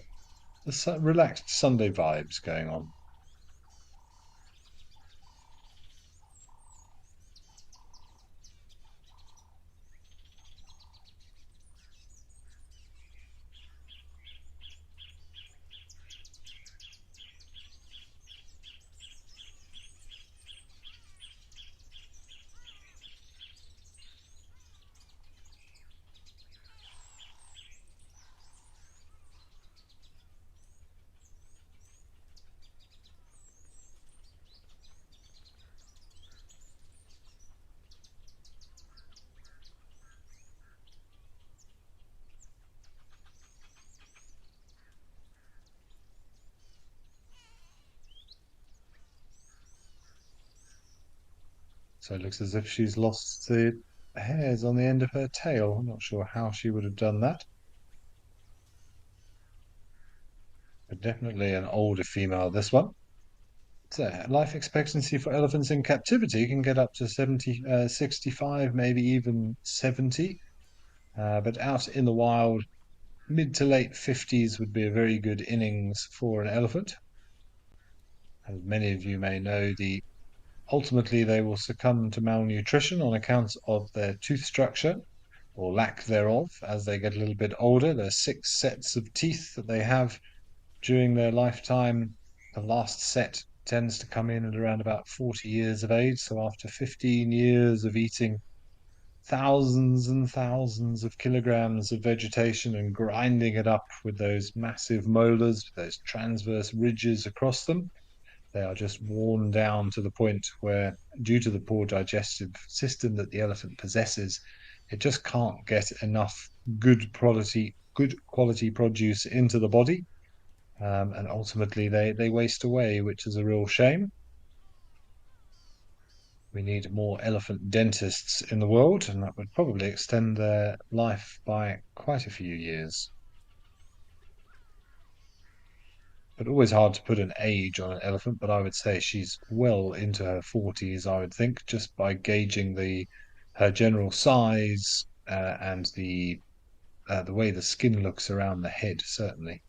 relaxed Sunday vibes going on. So it looks as if she's lost the hairs on the end of her tail. I'm not sure how she would have done that. But definitely an older female, this one. So life expectancy for elephants in captivity can get up to 70, 65, maybe even 70. But out in the wild, mid to late 50s would be a very good innings for an elephant. As many of you may know, ultimately they will succumb to malnutrition on account of their tooth structure or lack thereof as they get a little bit older. There's 6 sets of teeth that they have during their lifetime. The last set tends to come in at around about 40 years of age. So after 15 years of eating thousands and thousands of kilograms of vegetation and grinding it up with those massive molars, those transverse ridges across them, they are just worn down to the point where, due to the poor digestive system that the elephant possesses, it just can't get enough good quality produce into the body, and ultimately they waste away, which is a real shame. We need more elephant dentists in the world, and that would probably extend their life by quite a few years. But always hard to put an age on an elephant, but I would say she's well into her 40s, I would think, just by gauging the her general size and the way the skin looks around the head, certainly.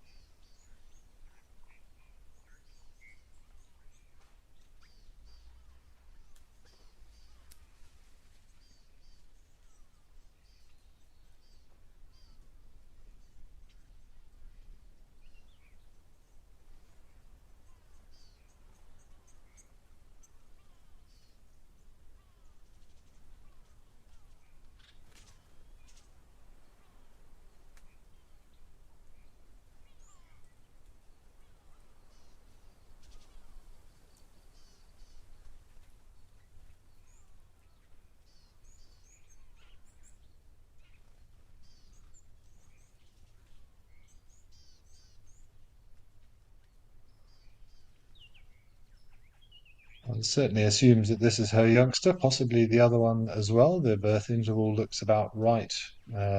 It certainly assumes that this is her youngster, possibly the other one as well. The birth interval looks about right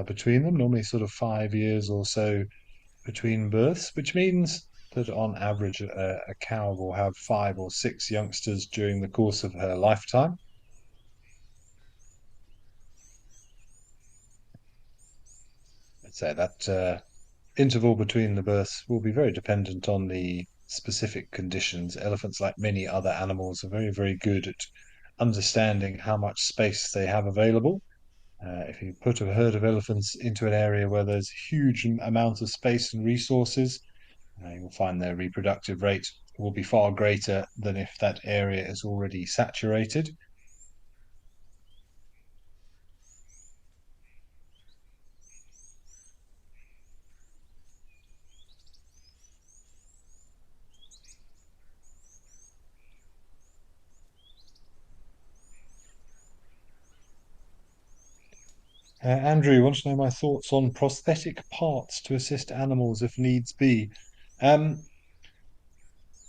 between them, normally sort of 5 years or so between births, which means that on average a cow will have 5 or 6 youngsters during the course of her lifetime. I'd say that interval between the births will be very dependent on the specific conditions. Elephants, like many other animals, are very, very good at understanding how much space they have available. If you put a herd of elephants into an area where there's huge amounts of space and resources, you'll find their reproductive rate will be far greater than if that area is already saturated. Andrew, you want to know my thoughts on prosthetic parts to assist animals if needs be? Um,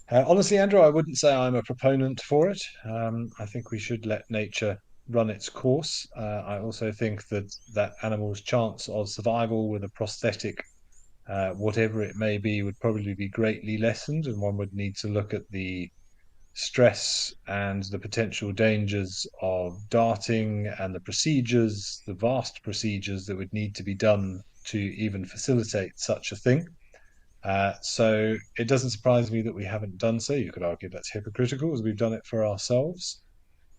Honestly, Andrew, I wouldn't say I'm a proponent for it. I think we should let nature run its course. I also think that that animal's chance of survival with a prosthetic, whatever it may be, would probably be greatly lessened, and one would need to look at the stress and the potential dangers of darting and the procedures, the vast procedures that would need to be done to even facilitate such a thing. So it doesn't surprise me that we haven't done so. You could argue that's hypocritical as we've done it for ourselves.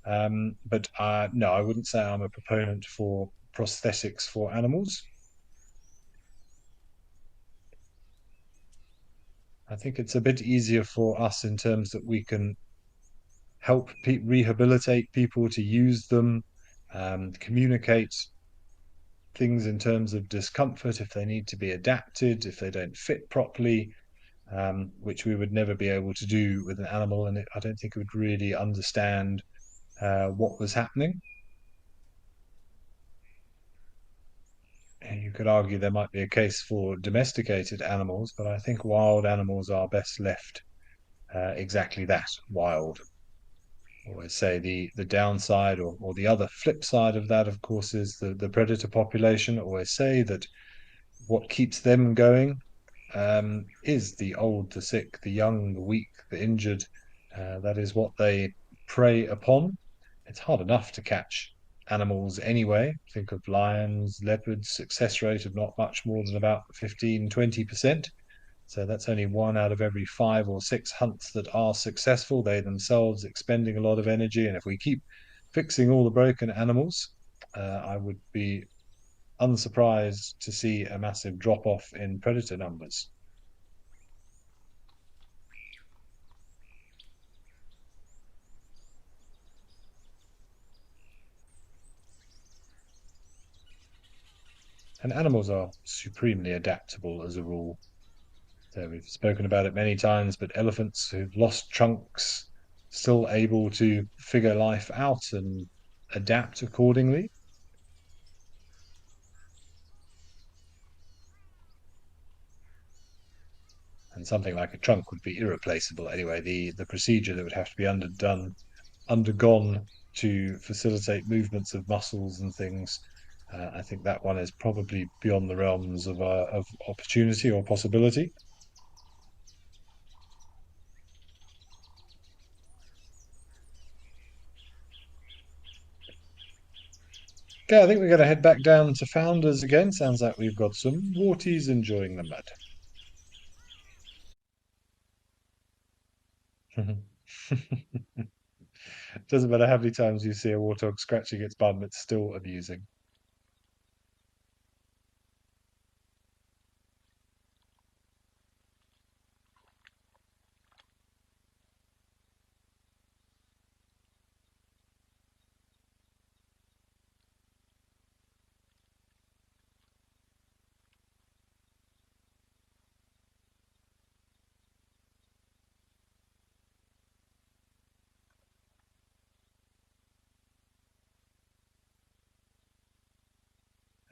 But no, I wouldn't say I'm a proponent for prosthetics for animals. I think it's a bit easier for us in terms that we can help rehabilitate people to use them, communicate things in terms of discomfort if they need to be adapted, if they don't fit properly, which we would never be able to do with an animal, and I don't think it would really understand what was happening. You could argue there might be a case for domesticated animals, but I think wild animals are best left exactly that, wild. Always say the downside or the other flip side of that, of course, is the predator population. Always say that what keeps them going is the old, the sick, the young, the weak, the injured. That is what they prey upon. It's hard enough to catch animals anyway. Think of lions, leopards, success rate of not much more than about 15–20%. So that's only one out of every 5 or 6 hunts that are successful, they themselves expending a lot of energy. And if we keep fixing all the broken animals, I would be unsurprised to see a massive drop off in predator numbers. And animals are supremely adaptable as a rule. So we've spoken about it many times, but elephants who've lost trunks still able to figure life out and adapt accordingly. And something like a trunk would be irreplaceable anyway. The procedure that would have to be undergone to facilitate movements of muscles and things. I think that one is probably beyond the realms of opportunity or possibility. Okay, I think we're going to head back down to Founders again. Sounds like we've got some warties enjoying the mud. Doesn't matter how many times you see a warthog scratching its bum, it's still amusing.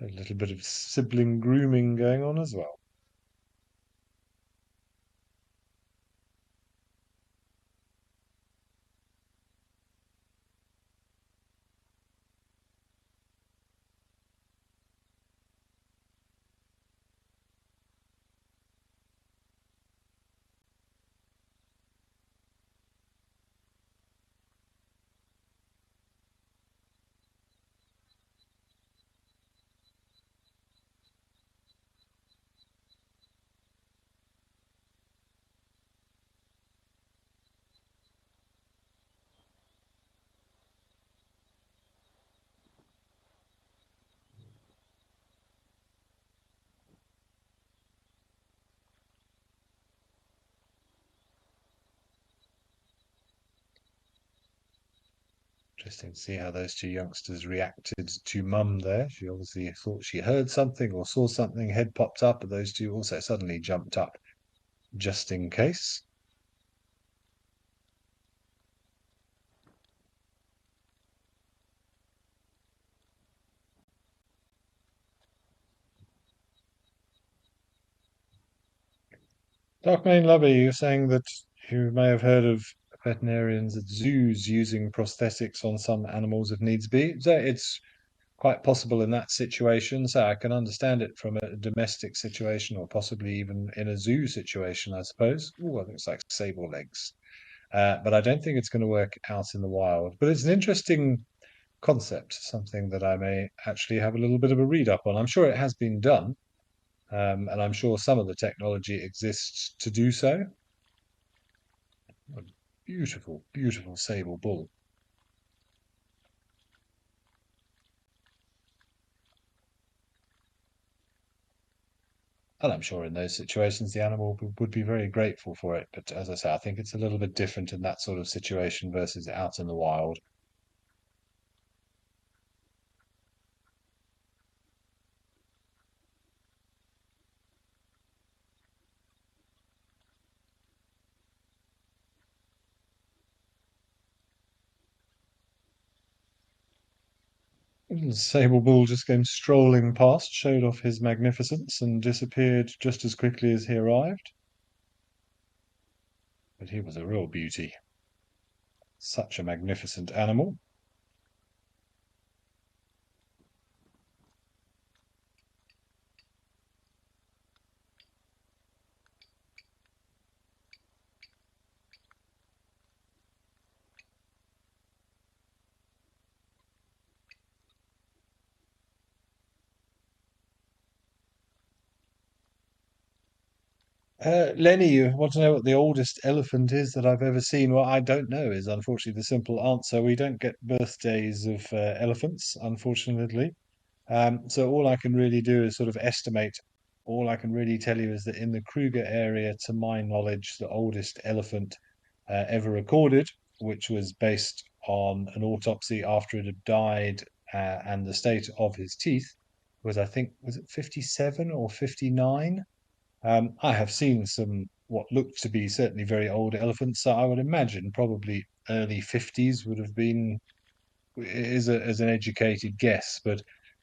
A little bit of sibling grooming going on as well. Interesting to see how those two youngsters reacted to Mum there. She obviously thought she heard something or saw something, head popped up, but those two also suddenly jumped up just in case. Darkmane Lover, you're saying that you may have heard of veterinarians at zoos using prosthetics on some animals if needs be. So it's quite possible in that situation. So I can understand it from a domestic situation or possibly even in a zoo situation, I suppose. Oh, I think it's like sable legs. But I don't think it's going to work out in the wild. But it's an interesting concept, something that I may actually have a little bit of a read up on. I'm sure it has been done, and I'm sure some of the technology exists to do so. A beautiful, beautiful sable bull. And I'm sure in those situations the animal would be very grateful for it. But as I say, I think it's a little bit different in that sort of situation versus out in the wild. The sable bull just came strolling past, showed off his magnificence, and disappeared just as quickly as he arrived. But he was a real beauty. Such a magnificent animal. Lenny, you want to know what the oldest elephant is that I've ever seen? Well, I don't know, is unfortunately the simple answer. We don't get birthdays of elephants, unfortunately. So all I can really do is sort of estimate. All I can really tell you is that in the Kruger area, to my knowledge, the oldest elephant ever recorded, which was based on an autopsy after it had died and the state of his teeth, was I think was it 57 or 59? I have seen some what looked to be certainly very old elephants, so I would imagine probably early 50s would have been as an educated guess, but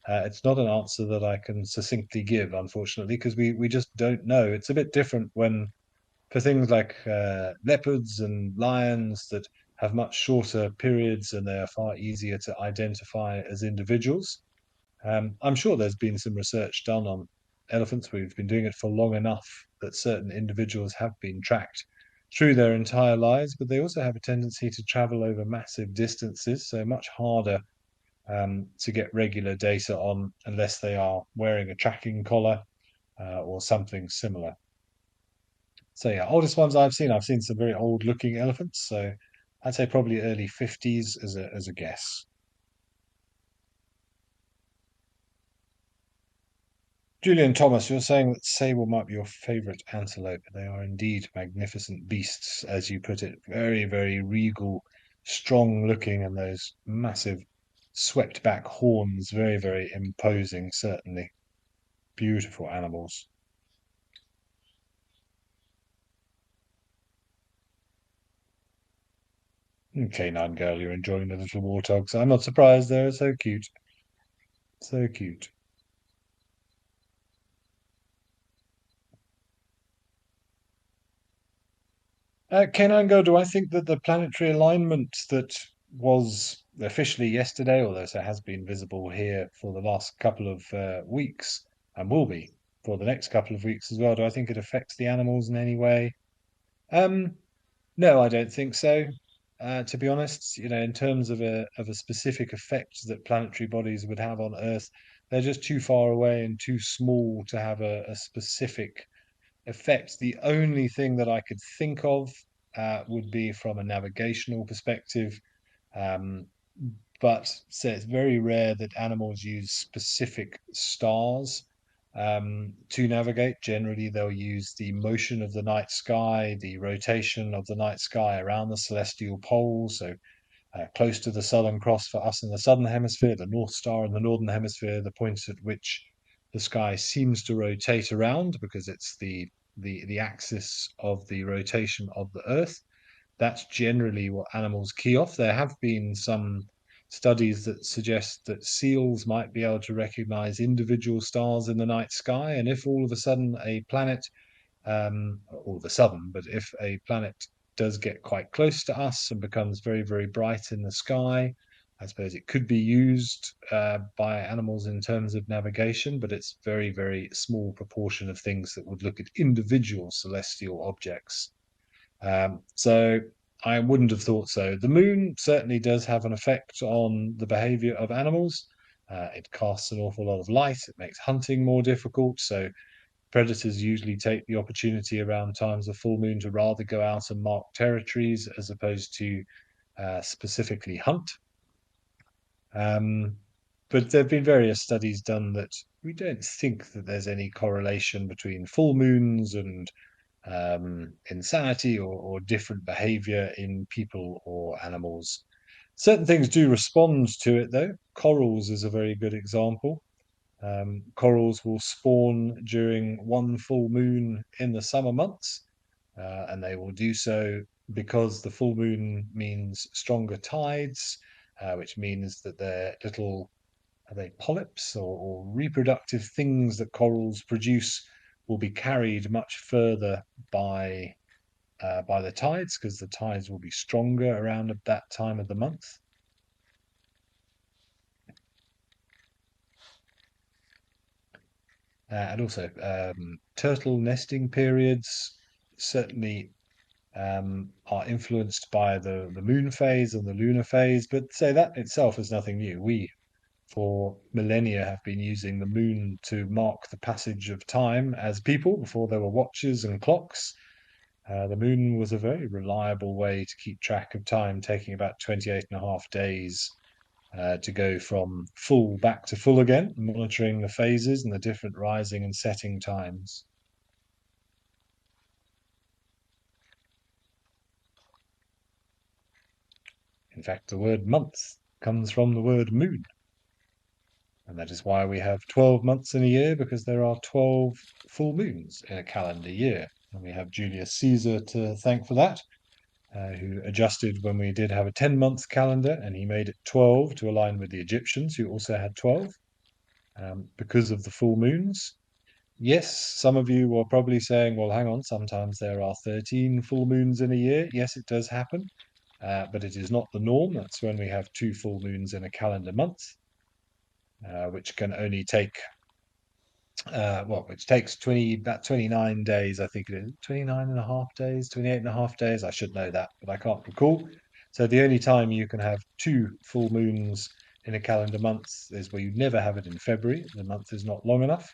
it's not an answer that I can succinctly give, unfortunately, because we just don't know. It's a bit different when for things like leopards and lions that have much shorter periods and they are far easier to identify as individuals. I'm sure there's been some research done on elephants. We've been doing it for long enough that certain individuals have been tracked through their entire lives, but they also have a tendency to travel over massive distances, so much harder to get regular data on unless they are wearing a tracking collar or something similar. So yeah, oldest ones I've seen some very old looking elephants. So I'd say probably early 50s as a guess. Julian Thomas, you're saying that sable might be your favorite antelope. They are indeed magnificent beasts, as you put it. Very, very regal, strong looking, and those massive swept back horns, very, very imposing, certainly. Beautiful animals. Canine girl, you're enjoying the little warthogs. I'm not surprised, they're so cute. So cute. Canine girl, do I think that the planetary alignment that was officially yesterday, although it has been visible here for the last couple of weeks and will be for the next couple of weeks as well, do I think it affects the animals in any way? Um, no, I don't think so. To be honest, in terms of a specific effect that planetary bodies would have on Earth, they're just too far away and too small to have a specific effect. The only thing that I could think of would be from a navigational perspective. Um, but so it's very rare that animals use specific stars to navigate. Generally, they'll use the motion of the night sky, the rotation of the night sky around the celestial poles. So close to the Southern Cross for us in the Southern Hemisphere, the North Star in the Northern Hemisphere, the point at which the sky seems to rotate around because it's the axis of the rotation of the Earth. That's generally what animals key off. There have been some studies that suggest that seals might be able to recognize individual stars in the night sky, and if all of a sudden a planet all of a sudden, but if a planet does get quite close to us and becomes very, very bright in the sky, I suppose it could be used by animals in terms of navigation, but it's very, very small proportion of things that would look at individual celestial objects. So I wouldn't have thought so. The moon certainly does have an effect on the behavior of animals. It casts an awful lot of light. It makes hunting more difficult. So predators usually take the opportunity around times of full moon to rather go out and mark territories as opposed to specifically hunt. But there have been various studies done that we don't think that there's any correlation between full moons and insanity or different behavior in people or animals. Certain things do respond to it, though. Corals is a very good example. Corals will spawn during one full moon in the summer months, and they will do so because the full moon means stronger tides, which means that their little are they polyps or reproductive things that corals produce will be carried much further by the tides because the tides will be stronger around that time of the month. And also turtle nesting periods certainly are influenced by the moon phase and the lunar phase, but say that itself is nothing new. We, for millennia, have been using the moon to mark the passage of time as people before there were watches and clocks. The moon was a very reliable way to keep track of time, taking about 28 and a half days to go from full back to full again, monitoring the phases and the different rising and setting times. In fact, the word month comes from the word moon. And that is why we have 12 months in a year, because there are 12 full moons in a calendar year. And we have Julius Caesar to thank for that, who adjusted when we did have a 10-month calendar, and he made it 12 to align with the Egyptians, who also had 12, because of the full moons. Yes, some of you are probably saying, well, hang on, sometimes there are 13 full moons in a year. Yes, it does happen, but it is not the norm. That's when we have 2 full moons in a calendar month, which can only take, which takes about 29 days, I think it is, 29 and a half days, 28 and a half days. I should know that, but I can't recall. So the only time you can have 2 full moons in a calendar month is where you never have it in February. The month is not long enough.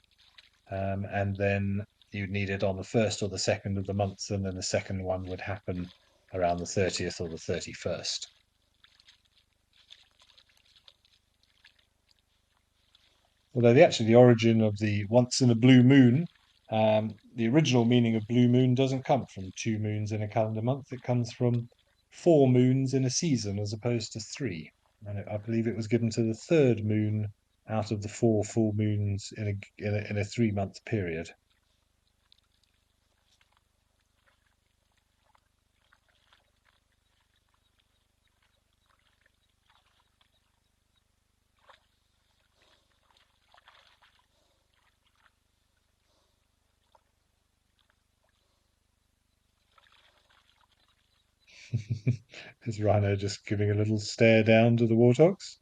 And then you'd need it on the first or the second of the month, and then the second one would happen around the 30th or the 31st. Although the origin of the once in a blue moon, the original meaning of blue moon doesn't come from 2 moons in a calendar month. It comes from 4 moons in a season as opposed to 3. And I believe it was given to the 3rd moon out of the 4 full moons in a 3-month period. Is Rhino just giving a little stare down to the warthogs?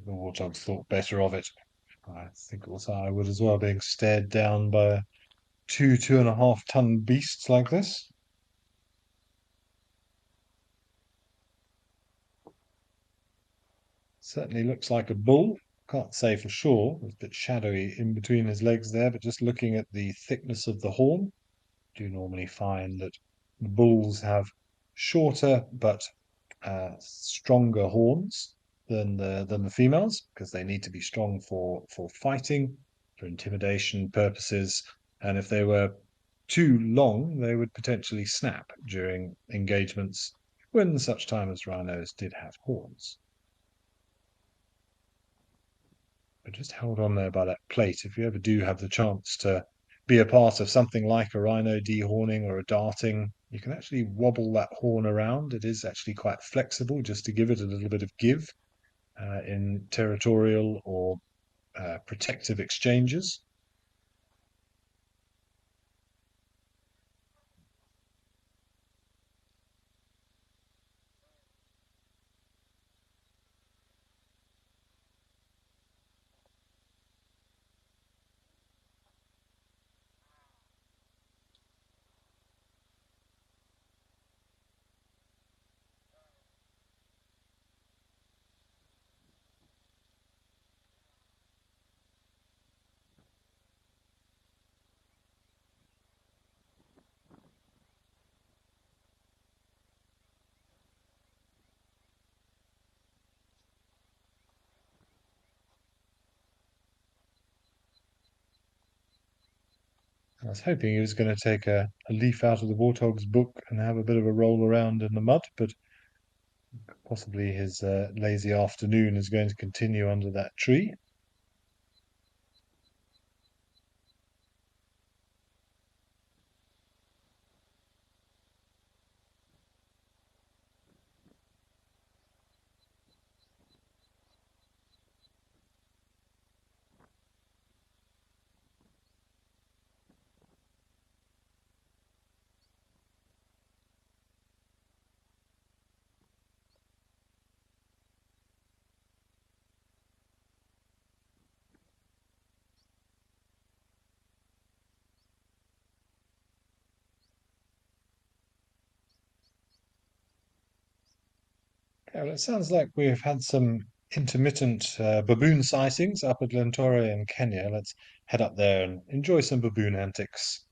The warthogs thought better of it. I think also I would as well, being stared down by 2.5 ton beasts like this. Certainly looks like a bull. Can't say for sure. It's a bit shadowy in between his legs there, but just looking at the thickness of the horn, do normally find that the bulls have shorter but stronger horns than the females, because they need to be strong for fighting, for intimidation purposes, and if they were too long, they would potentially snap during engagements when such time as rhinos did have horns. But just hold on there by that plate if you ever do have the chance to be a part of something like a rhino dehorning or a darting. You can actually wobble that horn around. It is actually quite flexible, just to give it a little bit of give in territorial or protective exchanges. I was hoping he was going to take a leaf out of the warthog's book and have a bit of a roll around in the mud, but possibly his lazy afternoon is going to continue under that tree. Yeah, well, it sounds like we've had some intermittent baboon sightings up at Lentore in Kenya. Let's head up there and enjoy some baboon antics.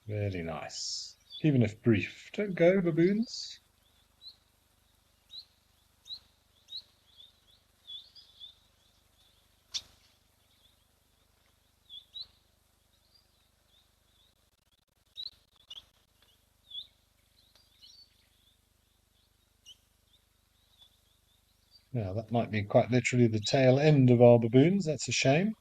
Really nice. Even if brief. Don't go, baboons. Now, that might be quite literally the tail end of our baboons. That's a shame.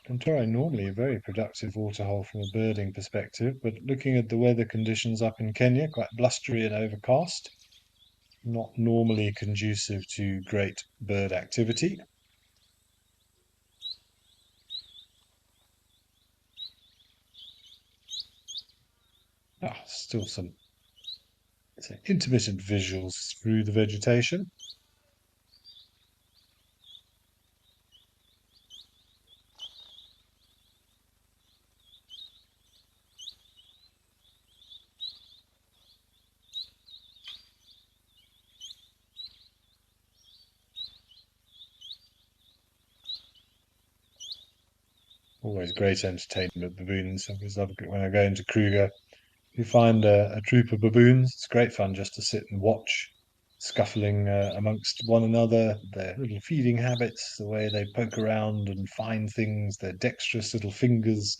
Lentore normally a very productive waterhole from a birding perspective, but looking at the weather conditions up in Kenya, quite blustery and overcast, not normally conducive to great bird activity. Still some intermittent visuals through the vegetation. Always great entertainment, baboons. I always love it when I go into Kruger. You find a troop of baboons. It's great fun just to sit and watch, scuffling amongst one another, their little feeding habits, the way they poke around and find things, their dexterous little fingers,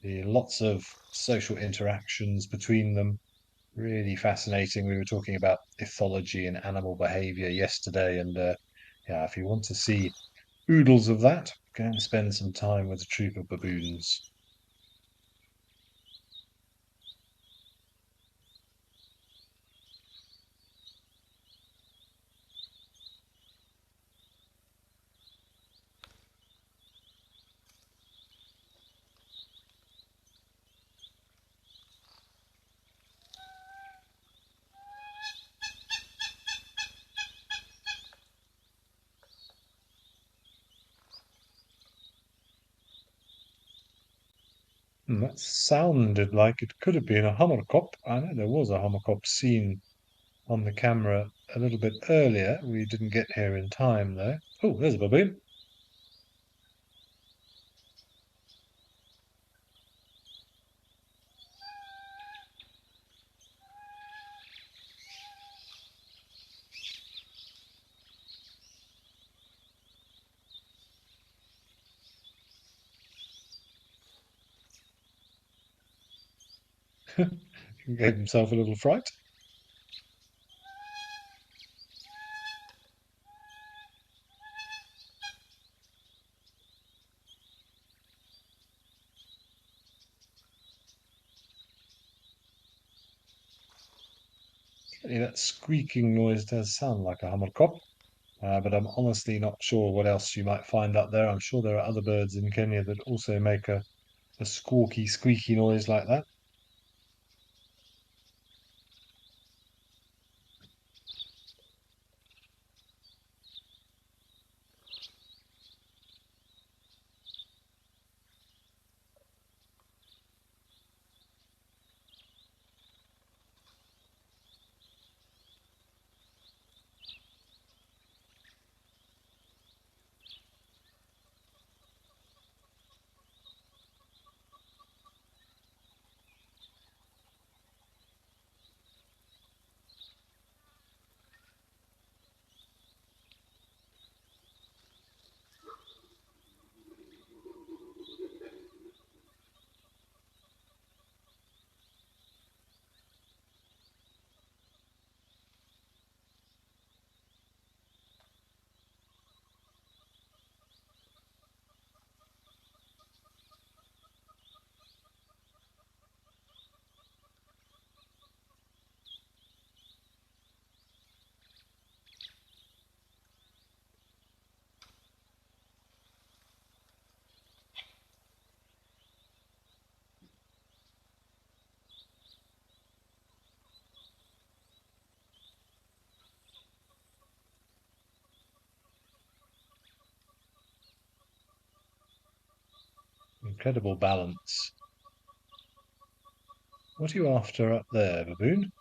the lots of social interactions between them. Really fascinating. We were talking about ethology and animal behavior yesterday, and yeah, if you want to see oodles of that, go and spend some time with a troop of baboons. That sounded like it could have been a hummerkop. I know there was a hummerkop seen on the camera a little bit earlier. We didn't get here in time, though. Oh, there's a baboon. Gave himself a little fright. That squeaking noise does sound like a hummerkop, but I'm honestly not sure what else you might find up there. I'm sure there are other birds in Kenya that also make a squawky, squeaky noise like that. Incredible balance. What are you after up there, baboon?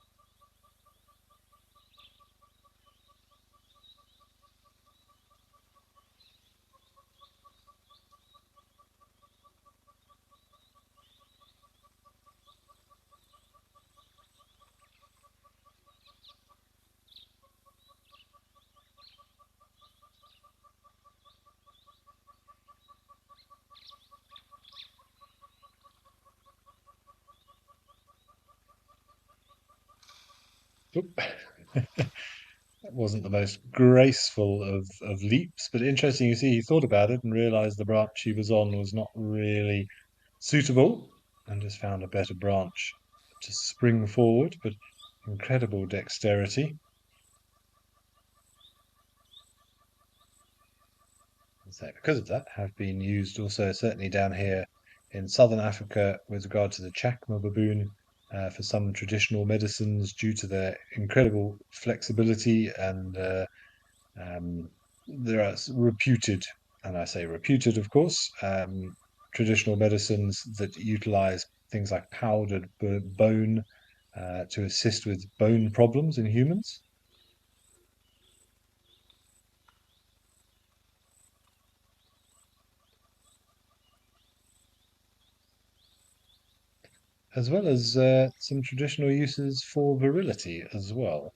Oop. That wasn't the most graceful of leaps, but interesting. You see, he thought about it and realized the branch he was on was not really suitable and just found a better branch to spring forward, but incredible dexterity. So because of that, have been used also certainly down here in southern Africa with regard to the Chacma baboon for some traditional medicines due to their incredible flexibility and there are reputed, and I say reputed, of course, traditional medicines that utilize things like powdered bone to assist with bone problems in humans, as well as some traditional uses for virility as well.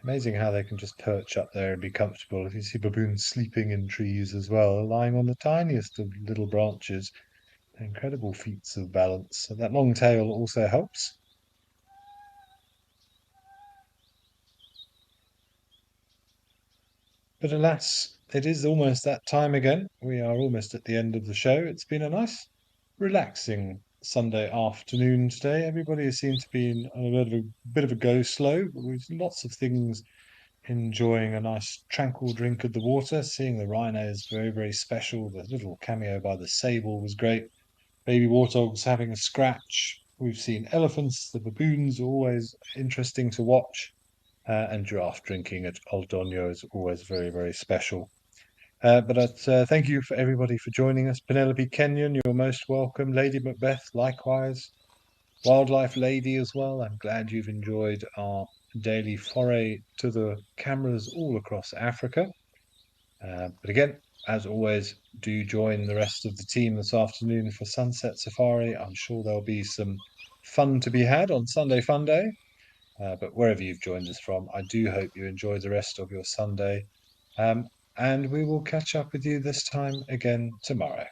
Amazing how they can just perch up there and be comfortable. If you see baboons sleeping in trees as well, lying on the tiniest of little branches, incredible feats of balance. So that long tail also helps. But alas, it is almost that time again. We are almost at the end of the show. It's been a nice, relaxing Sunday afternoon today. Everybody seems to be on a bit of a go slow, but with lots of things enjoying a nice tranquil drink of the water. Seeing the rhinos very, very special. The little cameo by the sable was great. Baby warthogs having a scratch. We've seen elephants. The baboons are always interesting to watch. And giraffe drinking at Old Donyo is always very, very special. But thank you for everybody for joining us. Penelope Kenyon, you're most welcome. Lady Macbeth, likewise. Wildlife Lady as well. I'm glad you've enjoyed our daily foray to the cameras all across Africa. But again, as always, do join the rest of the team this afternoon for Sunset Safari. I'm sure there'll be some fun to be had on Sunday Fun Day. But wherever you've joined us from, I do hope you enjoy the rest of your Sunday. Um, and we will catch up with you this time again tomorrow.